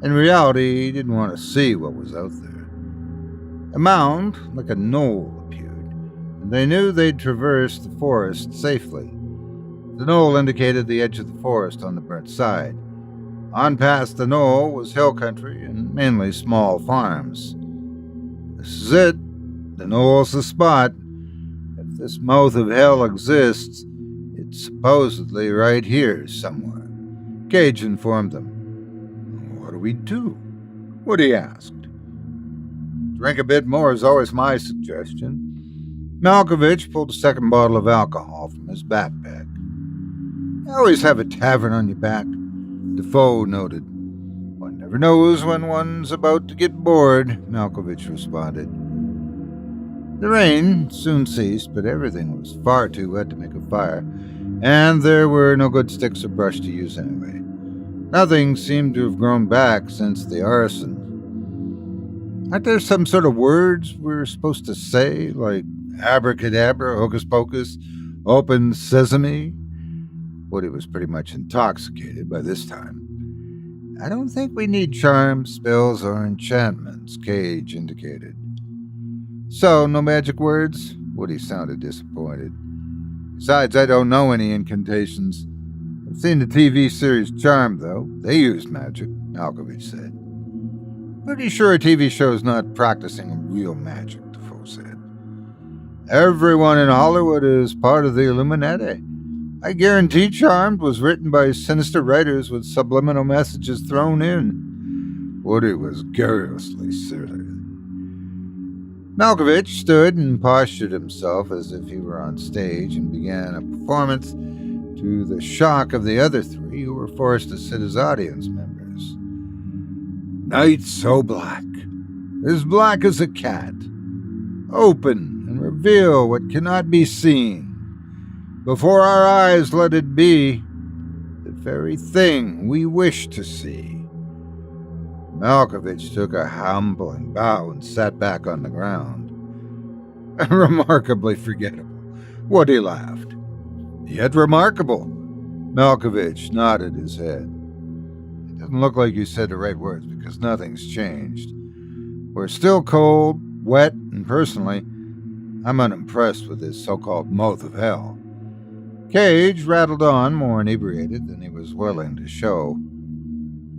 In reality, he didn't want to see what was out there. A mound, like a knoll, appeared, and they knew they'd traversed the forest safely. The knoll indicated the edge of the forest on the burnt side. On past the knoll was hill country and mainly small farms. "This is it. The knoll's the spot. If this mouth of hell exists, it's supposedly right here somewhere," Cage informed them. "What do we do?" Woody asked. "Drink a bit more is always my suggestion." Malkovich pulled a second bottle of alcohol from his backpack. "You always have a tavern on your back," Defoe noted. "One never knows when one's about to get bored," Malkovich responded. The rain soon ceased, but everything was far too wet to make a fire, and there were no good sticks or brush to use anyway. Nothing seemed to have grown back since the arson. "Aren't there some sort of words we're supposed to say, like abracadabra, hocus pocus, open sesame?" Woody was pretty much intoxicated by this time. "I don't think we need charms, spells, or enchantments," Cage indicated. "So, no magic words?" Woody sounded disappointed. "Besides, I don't know any incantations. I've seen the TV series Charmed, though. They used magic," Malkovich said. "Pretty sure a TV show's not practicing real magic," Defoe said. "Everyone in Hollywood is part of the Illuminati. I guarantee Charmed was written by sinister writers with subliminal messages thrown in." Woody was garrulously serious. Malkovich stood and postured himself as if he were on stage and began a performance to the shock of the other three, who were forced to sit as audience members. "Night so black, as black as a cat. Open and reveal what cannot be seen. Before our eyes let it be, the very thing we wish to see." Malkovich took a humbling bow and sat back on the ground. "Remarkably forgettable," Woody laughed. "Yet remarkable." Malkovich nodded his head. "It doesn't look like you said the right words, because nothing's changed. We're still cold, wet, and personally, I'm unimpressed with this so-called mouth of hell." Cage rattled on, more inebriated than he was willing to show.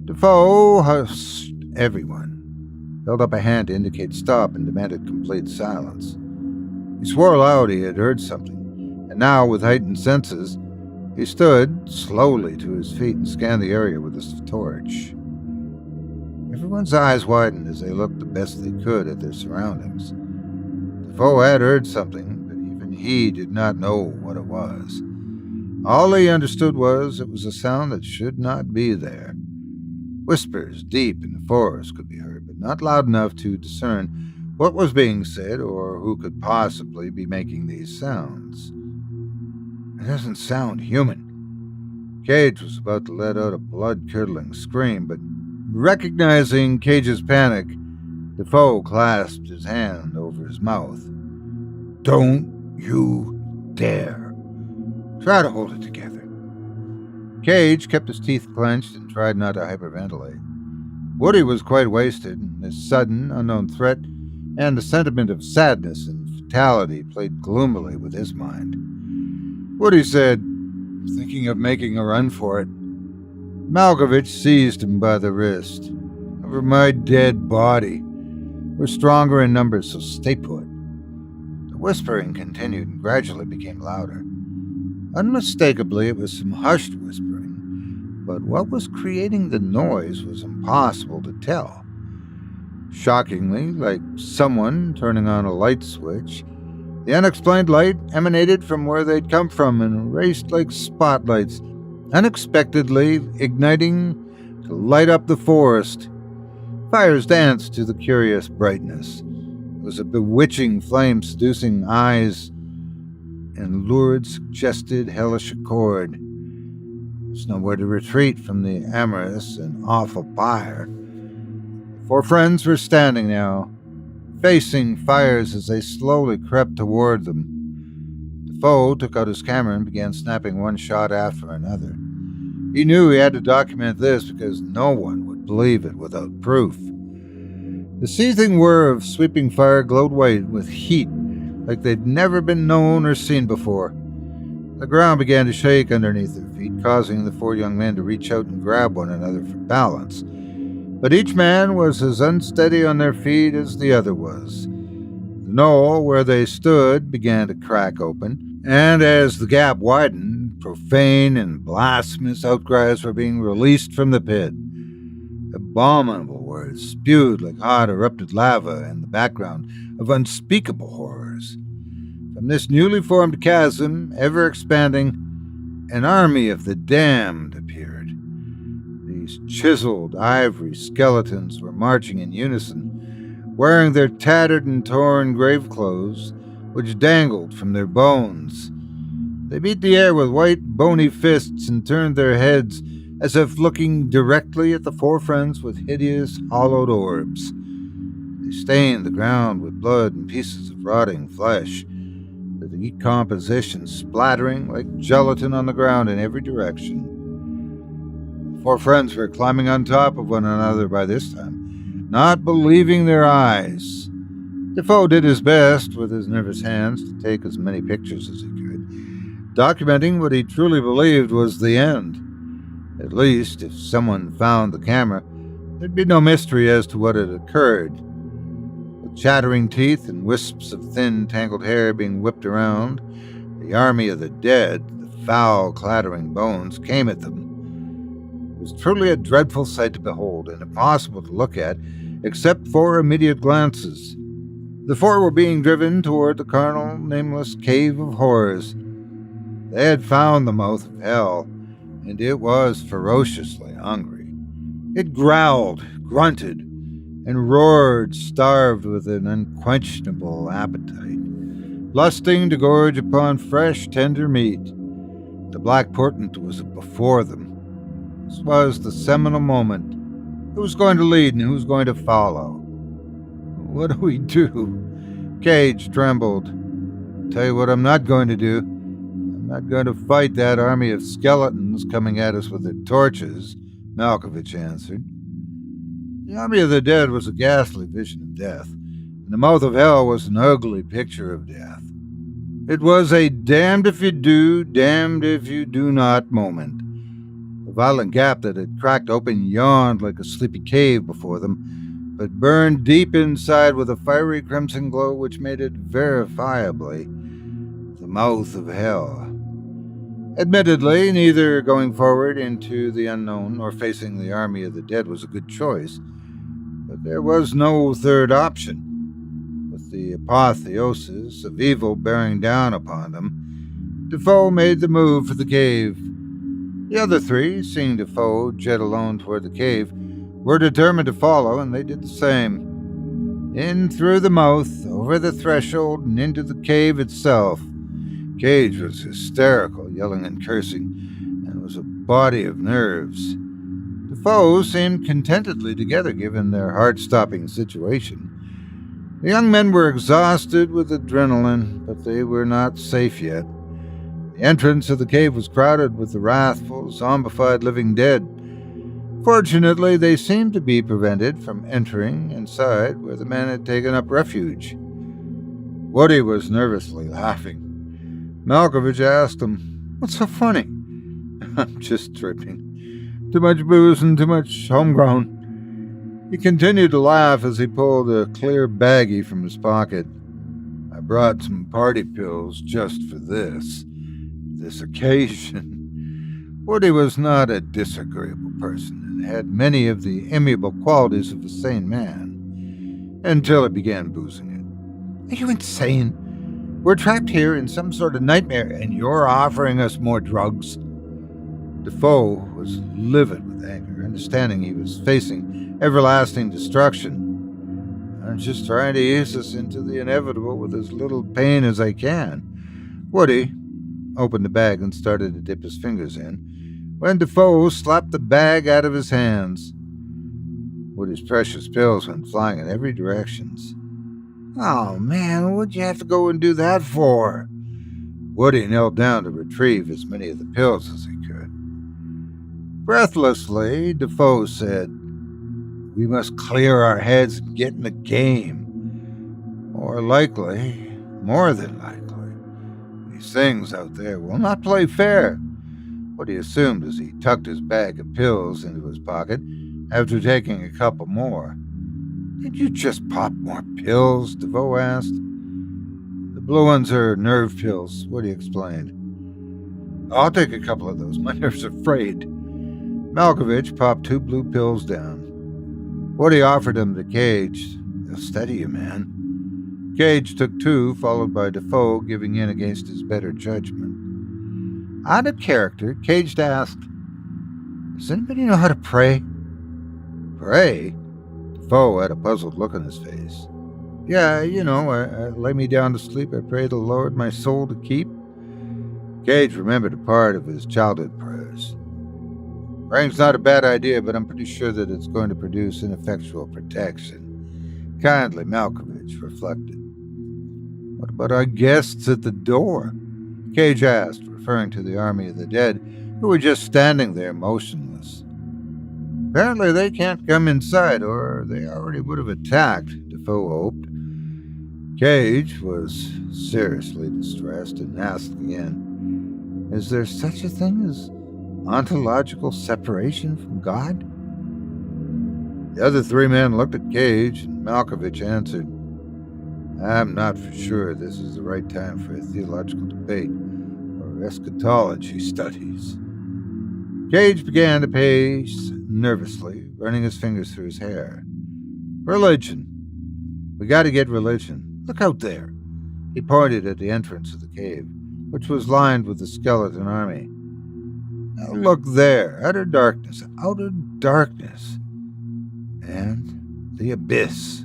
Defoe hushed everyone, held up a hand to indicate stop, and demanded complete silence. He swore aloud he had heard something, and now, with heightened senses, he stood slowly to his feet and scanned the area with his torch. Everyone's eyes widened as they looked the best they could at their surroundings. Defoe had heard something, but even he did not know what it was. All he understood was it was a sound that should not be there. Whispers deep in the forest could be heard, but not loud enough to discern what was being said or who could possibly be making these sounds. "It doesn't sound human." Cage was about to let out a blood-curdling scream, but recognizing Cage's panic, Defoe clasped his hand over his mouth. "Don't you dare. Try to hold it together." Cage kept his teeth clenched and tried not to hyperventilate. Woody was quite wasted, and this sudden, unknown threat and the sentiment of sadness and fatality played gloomily with his mind. Woody said, "I'm thinking of making a run for it." Malkovich seized him by the wrist. "Over my dead body. We're stronger in numbers, so stay put." The whispering continued and gradually became louder. Unmistakably, it was some hushed whispering, but what was creating the noise was impossible to tell. Shockingly, like someone turning on a light switch, the unexplained light emanated from where they'd come from and raced like spotlights, unexpectedly igniting to light up the forest. Fires danced to the curious brightness. It was a bewitching flame seducing eyes and lurid suggested hellish accord. There's nowhere to retreat from the amorous and awful pyre. The four friends were standing now, facing fires as they slowly crept toward them. Defoe took out his camera and began snapping one shot after another. He knew he had to document this because no one would believe it without proof. The seething whir of sweeping fire glowed white with heat like they'd never been known or seen before. The ground began to shake underneath their feet, causing the four young men to reach out and grab one another for balance. But each man was as unsteady on their feet as the other was. The knoll where they stood began to crack open, and as the gap widened, profane and blasphemous outcries were being released from the pit. Abominable words spewed like hot erupted lava in the background of unspeakable horrors. From this newly formed chasm, ever expanding, an army of the damned appeared. These chiseled ivory skeletons were marching in unison, wearing their tattered and torn grave clothes, which dangled from their bones. They beat the air with white, bony fists and turned their heads as if looking directly at the four friends with hideous, hollowed orbs. They stained the ground with blood and pieces of rotting flesh, the decomposition splattering like gelatin on the ground in every direction. The four friends were climbing on top of one another by this time, not believing their eyes. Defoe did his best with his nervous hands to take as many pictures as he could, documenting what he truly believed was the end. At least, if someone found the camera, there'd be no mystery as to what had occurred. With chattering teeth and wisps of thin, tangled hair being whipped around, the army of the dead, the foul, clattering bones, came at them. It was truly a dreadful sight to behold and impossible to look at, except for immediate glances. The four were being driven toward the carnal, nameless cave of horrors. They had found the mouth of hell, and it was ferociously hungry. It growled, grunted, and roared, starved with an unquenchable appetite, lusting to gorge upon fresh, tender meat. The Black Portent was before them. This was the seminal moment. Who was going to lead and who was going to follow? What do we do? Cage trembled. "I'll tell you what I'm not going to do. I'm not going to fight that army of skeletons coming at us with their torches," Malkovich answered. The army of the dead was a ghastly vision of death, and the mouth of hell was an ugly picture of death. It was a damned if you do, damned if you do not moment. The violent gap that had cracked open yawned like a sleepy cave before them, but burned deep inside with a fiery crimson glow which made it verifiably the mouth of hell. Admittedly, neither going forward into the unknown nor facing the army of the dead was a good choice, but there was no third option. With the apotheosis of evil bearing down upon them, Defoe made the move for the cave. The other three, seeing Defoe jet alone toward the cave, were determined to follow, and they did the same. In through the mouth, over the threshold, and into the cave itself. Cage was hysterical, yelling and cursing, and was a body of nerves. Defoe seemed contentedly together given their heart-stopping situation. The young men were exhausted with adrenaline, but they were not safe yet. The entrance of the cave was crowded with the wrathful, zombified living dead. Fortunately, they seemed to be prevented from entering inside where the men had taken up refuge. Woody was nervously laughing. Malkovich asked him, "What's so funny?" "I'm just tripping. Too much booze and too much homegrown. He continued to laugh as he pulled a clear baggie from his pocket. I brought some party pills just for this occasion. Woody was not a disagreeable person and had many of the amiable qualities of a sane man, until he began boozing it. Are you insane? We're trapped here in some sort of nightmare, and you're offering us more drugs? Defoe was livid with anger, understanding he was facing everlasting destruction. I'm just trying to ease us into the inevitable with as little pain as I can. Woody opened the bag and started to dip his fingers in, when Defoe slapped the bag out of his hands. Woody's precious pills went flying in every direction. Oh man, what'd you have to go and do that for? Woody knelt down to retrieve as many of the pills as he could. Breathlessly, Defoe said, "We must clear our heads and get in the game. More than likely, these things out there will not play fair." What he assumed as he tucked his bag of pills into his pocket after taking a couple more. Did you just pop more pills? Defoe asked. The blue ones are nerve pills, Woody explained. I'll take a couple of those. My nerves are frayed. Malkovich popped 2 blue pills down. Woody offered them to Cage. They'll steady you, man. Cage took 2, followed by Defoe giving in against his better judgment. Out of character, Cage asked, does anybody know how to pray? Pray? Defoe had a puzzled look on his face. Yeah, I lay me down to sleep. I pray the Lord my soul to keep. Cage remembered a part of his childhood prayers. Praying's not a bad idea, but I'm pretty sure that it's going to produce ineffectual protection. Kindly, Malkovich reflected. What about our guests at the door? Cage asked, referring to the army of the dead, who were just standing there motionless. Apparently they can't come inside, or they already would have attacked, Defoe hoped. Cage was seriously distressed and asked again, is there such a thing as ontological separation from God? The other 3 men looked at Cage, and Malkovich answered, I'm not for sure this is the right time for a theological debate or eschatology studies. Cage began to pace nervously, running his fingers through his hair. Religion. We got to get religion. Look out there. He pointed at the entrance of the cave, which was lined with the skeleton army. Now look there, outer darkness, and the abyss.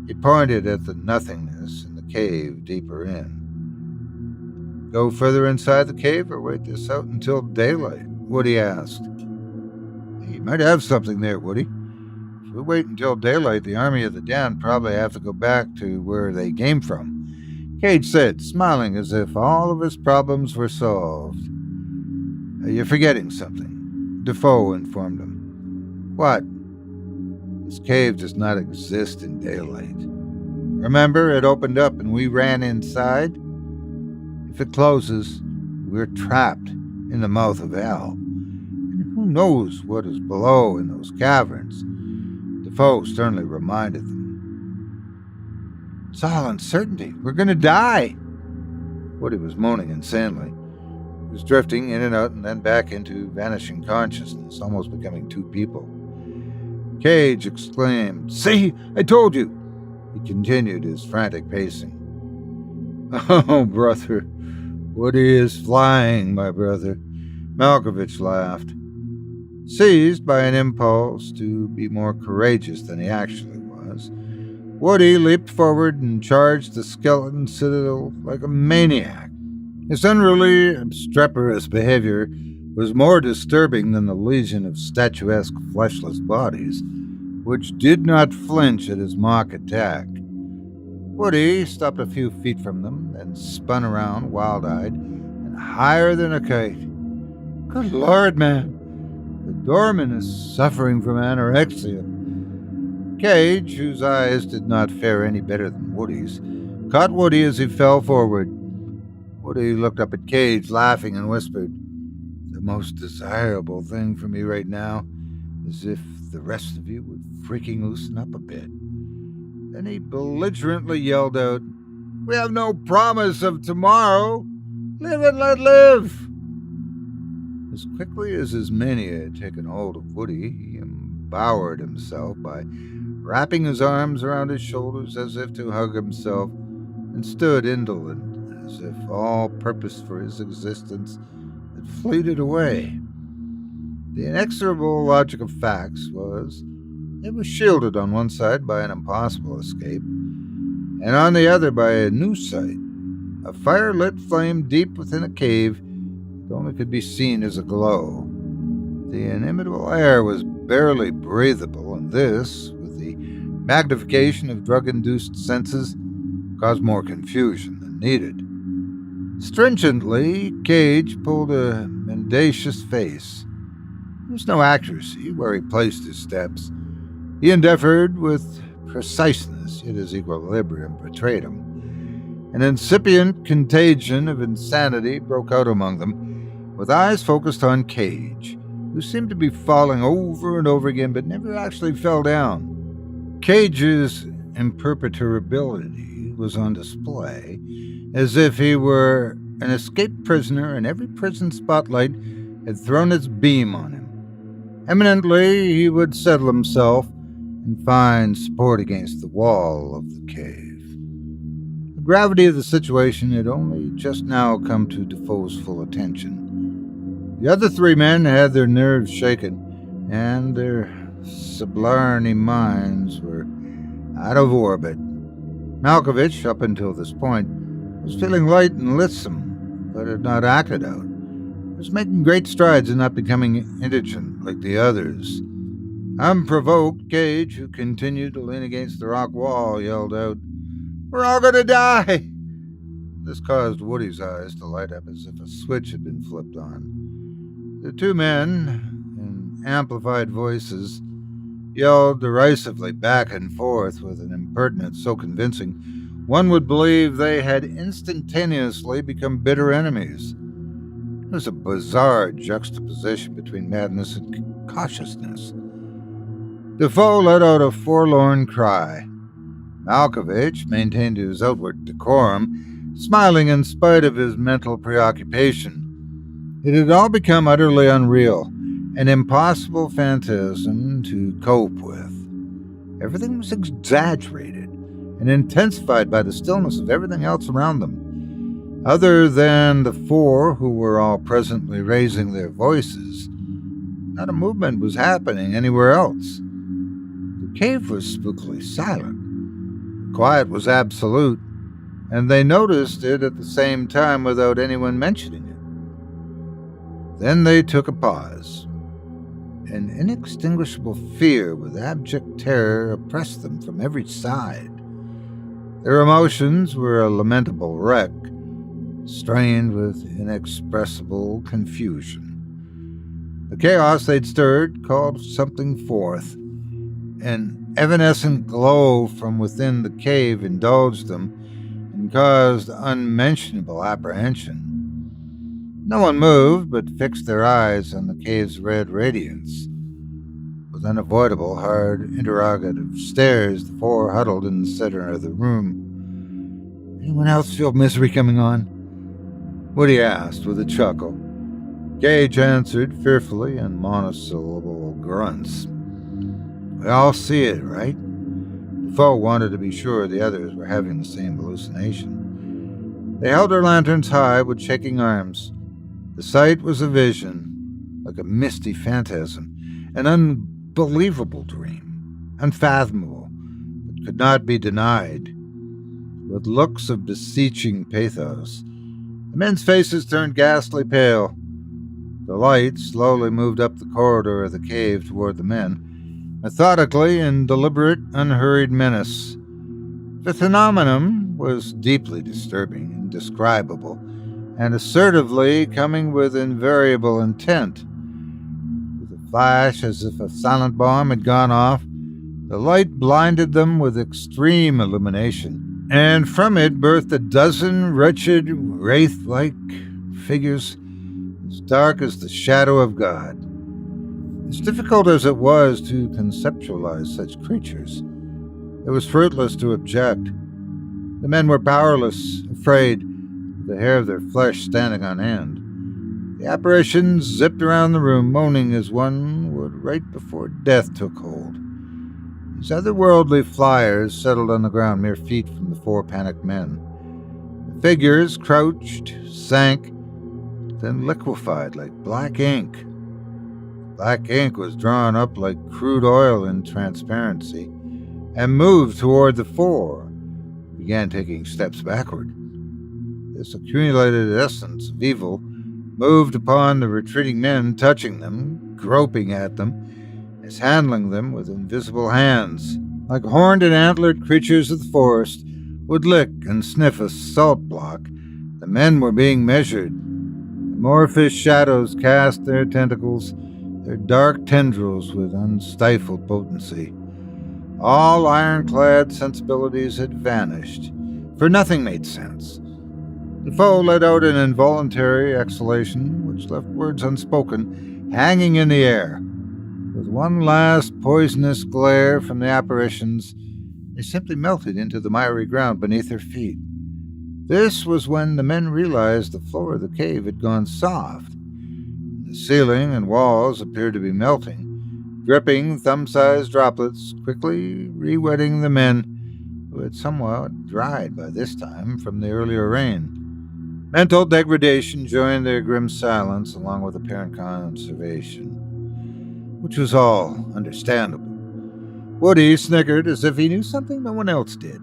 He pointed at the nothingness in the cave deeper in. Go further inside the cave or wait this out until daylight? Woody asked. You might have something there, Woody. If we wait until daylight, the army of the Den probably have to go back to where they came from, Cage said, smiling as if all of his problems were solved. You're forgetting something, Defoe informed him. What? This cave does not exist in daylight. Remember, it opened up and we ran inside? If it closes, we're trapped in the mouth of hell. And who knows what is below in those caverns? Defoe sternly reminded them. It's all uncertainty. We're going to die. Woody was moaning insanely. He was drifting in and out and then back into vanishing consciousness, almost becoming 2 people. Cage exclaimed, See, I told you! He continued his frantic pacing. Oh, brother, Woody is flying, my brother. Malkovich laughed. Seized by an impulse to be more courageous than he actually was, Woody leaped forward and charged the skeleton citadel like a maniac. His unruly, obstreperous behavior was more disturbing than the legion of statuesque fleshless bodies, which did not flinch at his mock attack. Woody stopped a few feet from them, then spun around, wild-eyed, and higher than a kite. Good Lord, man! The doorman is suffering from anorexia. Cage, whose eyes did not fare any better than Woody's, caught Woody as he fell forward. Woody looked up at Cage, laughing, and whispered, The most desirable thing for me right now is if the rest of you would freaking loosen up a bit." Then he belligerently yelled out, "We have no promise of tomorrow. Live and let live." As quickly as his mania had taken hold of Woody, he embowered himself by wrapping his arms around his shoulders as if to hug himself, and stood indolent, as if all purpose for his existence had fleeted away. The inexorable logic of facts was it was shielded on one side by an impossible escape, and on the other by a new sight, a fire-lit flame deep within a cave that only could be seen as a glow. The inimitable air was barely breathable, and this, with the magnification of drug-induced senses, caused more confusion than needed. Stringently, Cage pulled a mendacious face. There was no accuracy where he placed his steps. He endeavored with preciseness, yet his equilibrium betrayed him. An incipient contagion of insanity broke out among them, with eyes focused on Cage, who seemed to be falling over and over again but never actually fell down. Cage's imperturbability was on display, as if he were an escaped prisoner and every prison spotlight had thrown its beam on him. Eminently, he would settle himself and find support against the wall of the cave. The gravity of the situation had only just now come to Defoe's full attention. The other three men had their nerves shaken, and their sublime minds were out of orbit. Malkovich, up until this point, was feeling light and lissome, but had not acted out. He was making great strides in not becoming indigent like the others. Unprovoked, Cage, who continued to lean against the rock wall, yelled out, "We're all gonna die!" This caused Woody's eyes to light up as if a switch had been flipped on. The two men, in amplified voices, yelled derisively back and forth with an impertinence so convincing one would believe they had instantaneously become bitter enemies. It was a bizarre juxtaposition between madness and cautiousness. Defoe let out a forlorn cry. Malkovich maintained his outward decorum, smiling in spite of his mental preoccupation. It had all become utterly unreal, an impossible phantasm to cope with. Everything was exaggerated and intensified by the stillness of everything else around them. Other than the four who were all presently raising their voices, not a movement was happening anywhere else. The cave was spookily silent. The quiet was absolute, and they noticed it at the same time without anyone mentioning it. Then they took a pause. An inextinguishable fear with abject terror oppressed them from every side. Their emotions were a lamentable wreck, strained with inexpressible confusion. The chaos they'd stirred called something forth. An evanescent glow from within the cave indulged them and caused unmentionable apprehension. No one moved, but fixed their eyes on the cave's red radiance. With unavoidable, hard, interrogative stares, the four huddled in the center of the room. "Anyone else feel misery coming on?" Woody asked with a chuckle. Cage answered fearfully in monosyllable grunts. "We all see it, right?" Defoe wanted to be sure the others were having the same hallucination. They held their lanterns high with shaking arms. The sight was a vision, like a misty phantasm, an unbelievable dream, unfathomable, but could not be denied. With looks of beseeching pathos, the men's faces turned ghastly pale. The light slowly moved up the corridor of the cave toward the men, methodically in deliberate, unhurried menace. The phenomenon was deeply disturbing, indescribable, and assertively coming with invariable intent. With a flash as if a silent bomb had gone off, the light blinded them with extreme illumination, and from it birthed a dozen wretched, wraith-like figures, as as dark as the shadow of God. As difficult as it was to conceptualize such creatures, it was fruitless to object. The men were powerless, afraid, the hair of their flesh standing on end. The apparitions zipped around the room, moaning as one would right before death took hold. These otherworldly flyers settled on the ground mere feet from the four panicked men. The figures crouched, sank, then liquefied like black ink. Black ink was drawn up like crude oil in transparency and moved toward the four, began taking steps backward. This accumulated essence of evil moved upon the retreating men, touching them, groping at them, mishandling them with invisible hands. Like horned and antlered creatures of the forest would lick and sniff a salt block, the men were being measured. Amorphous shadows cast their tentacles, their dark tendrils with unstifled potency. All ironclad sensibilities had vanished, for nothing made sense. Defoe let out an involuntary exhalation, which left words unspoken, hanging in the air. With one last poisonous glare from the apparitions, they simply melted into the miry ground beneath their feet. This was when the men realized the floor of the cave had gone soft. The ceiling and walls appeared to be melting, dripping thumb-sized droplets, quickly re-wetting the men, who had somewhat dried by this time from the earlier rain. Mental degradation joined their grim silence along with apparent conservation, which was all understandable. Woody snickered as if he knew something no one else did.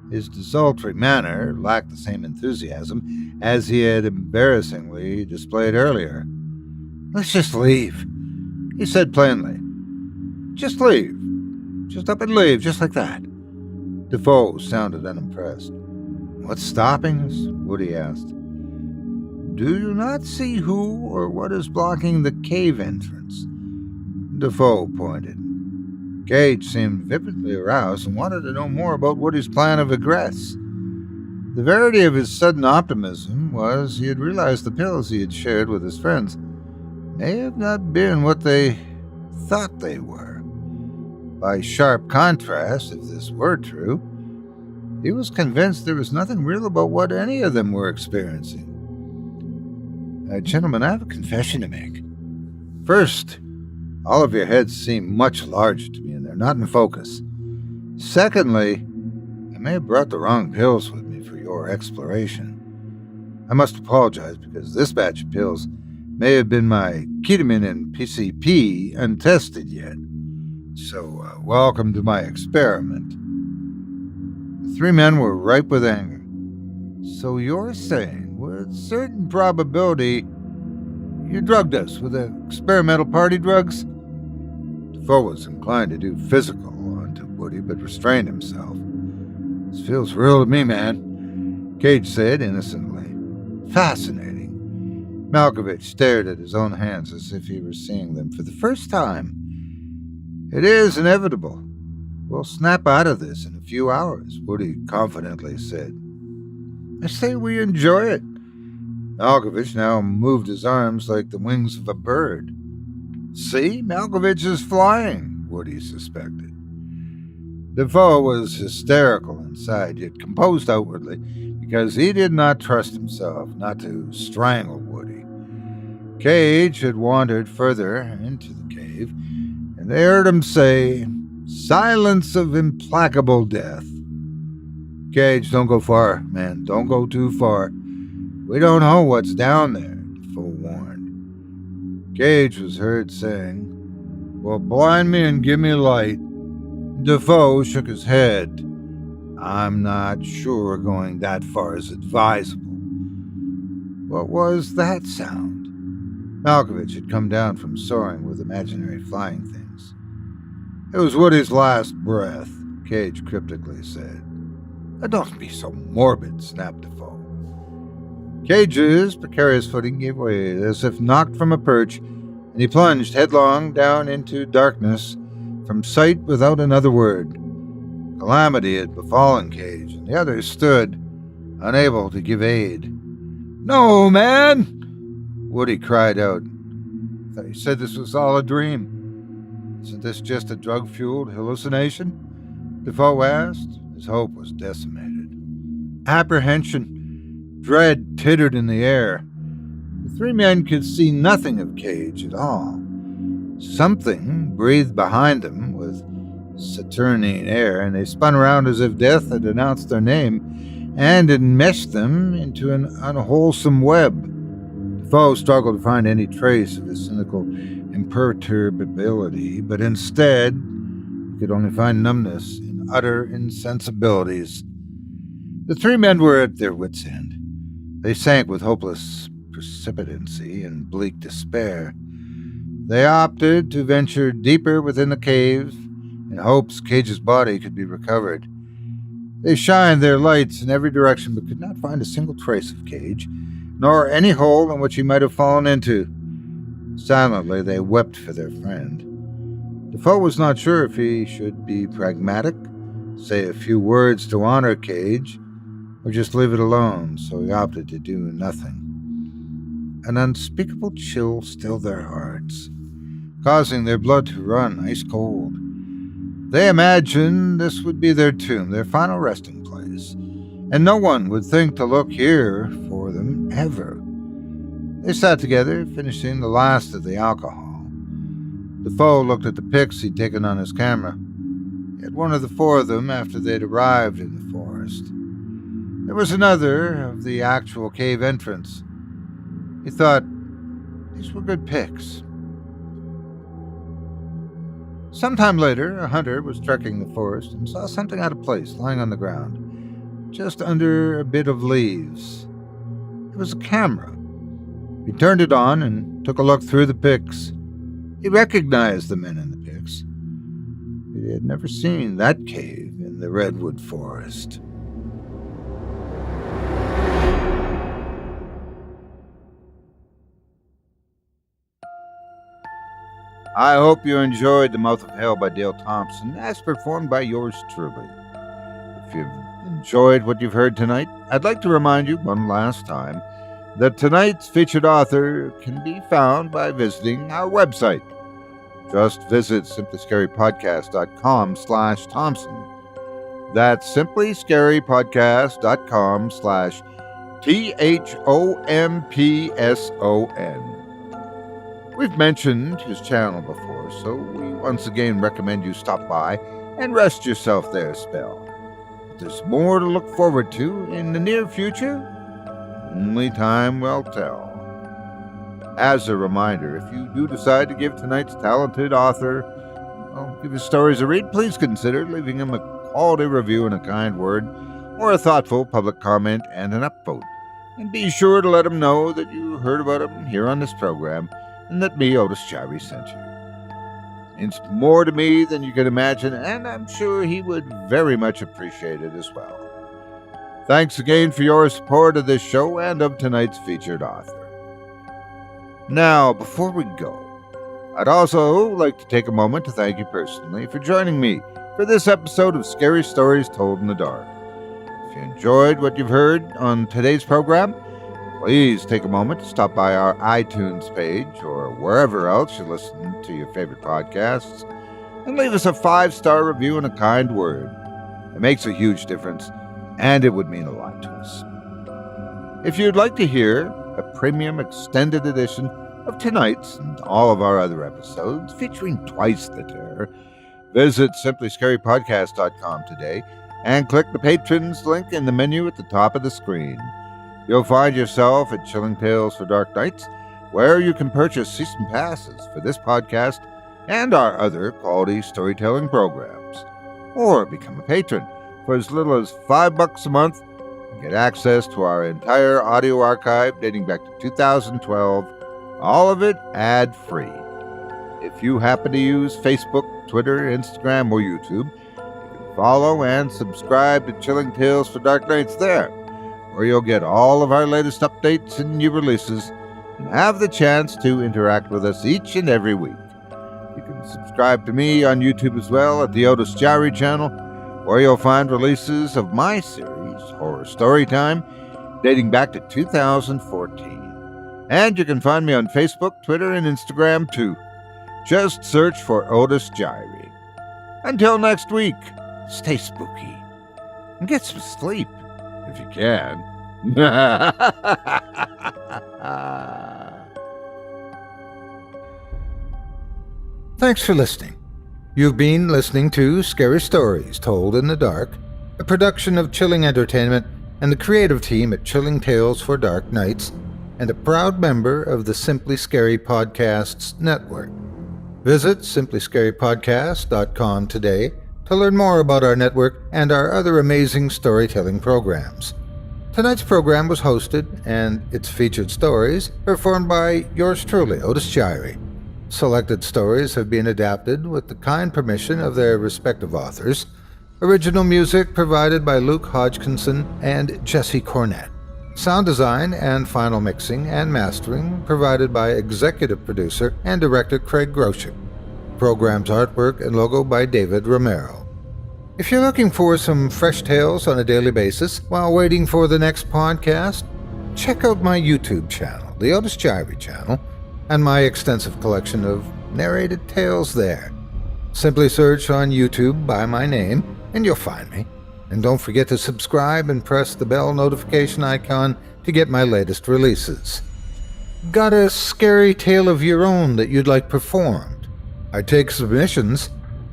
His desultory manner lacked the same enthusiasm as he had embarrassingly displayed earlier. "Let's just leave," he said plainly. "Just leave. Just up and leave, just like that." Defoe sounded unimpressed. "What's stopping us?" Woody asked. "Do you not see who or what is blocking the cave entrance?" Defoe pointed. Gage seemed vividly aroused and wanted to know more about Woody's plan of egress. The verity of his sudden optimism was he had realized the pills he had shared with his friends may have not been what they thought they were. By sharp contrast, if this were true, he was convinced there was nothing real about what any of them were experiencing. Gentlemen, I have a confession to make. First, all of your heads seem much larger to me, and they're not in focus. Secondly, I may have brought the wrong pills with me for your exploration. I must apologize because this batch of pills may have been my ketamine and PCP untested yet. So, welcome to my experiment. The three men were ripe with anger. "So you're saying, with certain probability, you drugged us with experimental party drugs?" Defoe was inclined to do physical onto Woody, but restrained himself. "This feels real to me, man," Cage said innocently. "Fascinating." Malkovich stared at his own hands as if he were seeing them for the first time. "It is inevitable. We'll snap out of this in a few hours," Woody confidently said. "I say we enjoy it." Malkovich now moved his arms like the wings of a bird. "See, Malkovich is flying," Woody suspected. Defoe was hysterical inside, yet composed outwardly, because he did not trust himself not to strangle Woody. Cage had wandered further into the cave, and they heard him say, "Silence of implacable death." "Cage, don't go far, man. Don't go too far. We don't know what's down there," Defoe warned. Cage was heard saying, "Well, blind me and give me light." Defoe shook his head. "I'm not sure going that far is advisable." What was that sound? Malkovich had come down from soaring with imaginary flying things. "It was Woody's last breath," Cage cryptically said. "Don't be so morbid," snapped Defoe. Cage's precarious footing gave way as if knocked from a perch, and he plunged headlong down into darkness, from sight without another word. Calamity had befallen Cage, and the others stood, unable to give aid. "No, man!" Woody cried out. "I thought you said this was all a dream. Isn't this just a drug-fueled hallucination?" Defoe asked. His hope was decimated. Apprehension, dread tittered in the air. The three men could see nothing of Cage at all. Something breathed behind them with saturnine air, and they spun around as if death had announced their name and enmeshed them into an unwholesome web. Defoe struggled to find any trace of his cynical imperturbability, but instead he could only find numbness and utter insensibilities. The three men were at their wits' end. They sank with hopeless precipitancy and bleak despair. They opted to venture deeper within the caves in hopes Cage's body could be recovered. They shined their lights in every direction but could not find a single trace of Cage, nor any hole in which he might have fallen into. Silently, they wept for their friend. Defoe was not sure if he should be pragmatic, say a few words to honor Cage, or just leave it alone, so he opted to do nothing. An unspeakable chill stilled their hearts, causing their blood to run ice cold. They imagined this would be their tomb, their final resting place, and no one would think to look here for them ever. They sat together, finishing the last of the alcohol. Defoe looked at the pics he'd taken on his camera. He had one of the four of them after they'd arrived in the forest. There was another of the actual cave entrance. He thought, these were good pics. Sometime later, a hunter was trekking the forest and saw something out of place lying on the ground, just under a bit of leaves. It was a camera. He turned it on and took a look through the pics. He recognized the men in the pics. He had never seen that cave in the redwood forest. I hope you enjoyed The Mouth of Hell by Dale Thompson, as performed by yours truly. If you've enjoyed what you've heard tonight, I'd like to remind you one last time that tonight's featured author can be found by visiting our website. Just visit simplyscarypodcast.com/Thompson. That's simplyscarypodcast.com/THOMPSON. We've mentioned his channel before, so we once again recommend you stop by and rest yourself there a spell. But there's more to look forward to in the near future. Only time will tell. As a reminder, if you do decide to give tonight's talented author, give his stories a read, please consider leaving him a quality review and a kind word, or a thoughtful public comment and an upvote. And be sure to let him know that you heard about him here on this program, and that me, Otis Jiry, sent you. It's more to me than you can imagine, and I'm sure he would very much appreciate it as well. Thanks again for your support of this show and of tonight's featured author. Now, before we go, I'd also like to take a moment to thank you personally for joining me for this episode of Scary Stories Told in the Dark. If you enjoyed what you've heard on today's program, please take a moment to stop by our iTunes page or wherever else you listen to your favorite podcasts and leave us a 5-star review and a kind word. It makes a huge difference, and it would mean a lot to us. If you'd like to hear a premium extended edition of tonight's and all of our other episodes featuring twice the terror, visit simplyscarypodcast.com today and click the Patrons link in the menu at the top of the screen. You'll find yourself at Chilling Tales for Dark Nights, where you can purchase season passes for this podcast and our other quality storytelling programs. Or become a patron for as little as $5 a month and get access to our entire audio archive dating back to 2012, all of it ad-free. If you happen to use Facebook, Twitter, Instagram, or YouTube, you can follow and subscribe to Chilling Tales for Dark Nights there, where you'll get all of our latest updates and new releases and have the chance to interact with us each and every week. You can subscribe to me on YouTube as well at the Otis Jiry channel, where you'll find releases of my series, Horror Storytime, dating back to 2014. And you can find me on Facebook, Twitter, and Instagram too. Just search for Otis Jiry. Until next week, stay spooky and get some sleep if you can. Thanks for listening. You've been listening to Scary Stories Told in the Dark, a production of Chilling Entertainment and the creative team at Chilling Tales for Dark Nights, and a proud member of the Simply Scary Podcasts network. Visit simplyscarypodcast.com today to learn more about our network and our other amazing storytelling programs. Tonight's program was hosted, and its featured stories performed by yours truly, Otis Jiry. Selected stories have been adapted with the kind permission of their respective authors. Original music provided by Luke Hodgkinson and Jesse Cornett. Sound design and final mixing and mastering provided by executive producer and director Craig Groshek. Program's artwork and logo by David Romero. If you're looking for some fresh tales on a daily basis while waiting for the next podcast, check out my YouTube channel, the Otis Jiry channel, and my extensive collection of narrated tales there. Simply search on YouTube by my name and you'll find me. And don't forget to subscribe and press the bell notification icon to get my latest releases. Got a scary tale of your own that you'd like performed? I take submissions.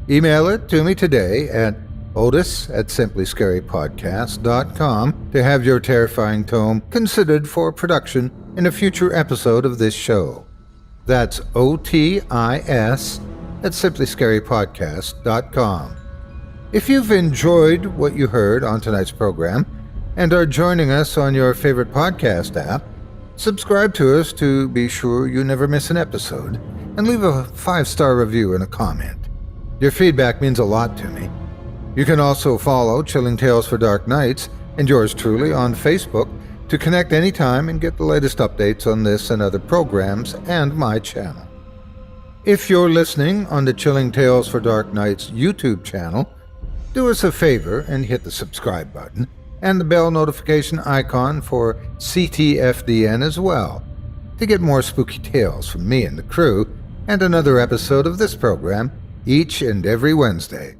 Email it to me today at otis@simplyscarypodcast.com to have your terrifying tome considered for production in a future episode of this show. That's otis@simplyscarypodcast.com. If you've enjoyed what you heard on tonight's program and are joining us on your favorite podcast app, subscribe to us to be sure you never miss an episode, and leave a 5-star review and a comment. Your feedback means a lot to me. You can also follow Chilling Tales for Dark Nights and yours truly on Facebook to connect anytime and get the latest updates on this and other programs and my channel. If you're listening on the Chilling Tales for Dark Nights YouTube channel, do us a favor and hit the subscribe button and the bell notification icon for ctfdn as well to get more spooky tales from me and the crew and another episode of this program each and every Wednesday.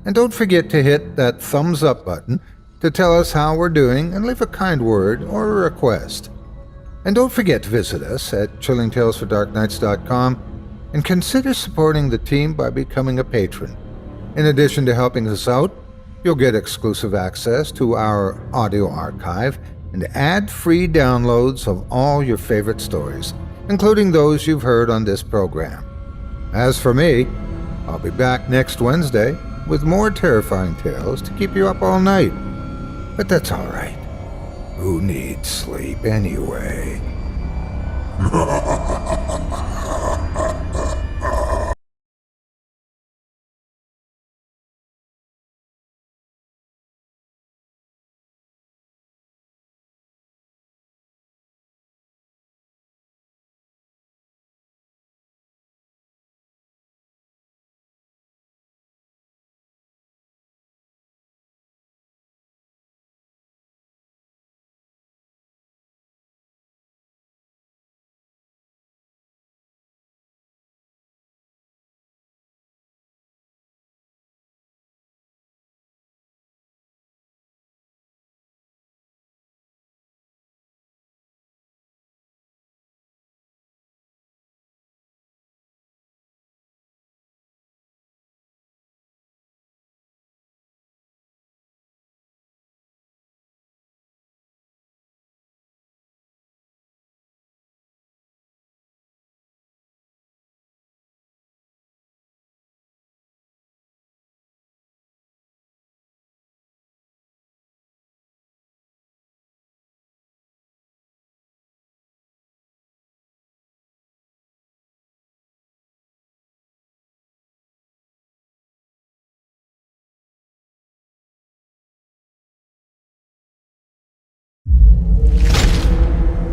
And don't forget to hit that thumbs up button to tell us how we're doing and leave a kind word or a request. And don't forget to visit us at chillingtalesfordarknights.com and consider supporting the team by becoming a patron. In addition to helping us out, you'll get exclusive access to our audio archive and ad-free downloads of all your favorite stories, including those you've heard on this program. As for me, I'll be back next Wednesday with more terrifying tales to keep you up all night. But that's all right. Who needs sleep anyway?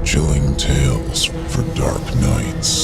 Chilling Tales for Dark Nights.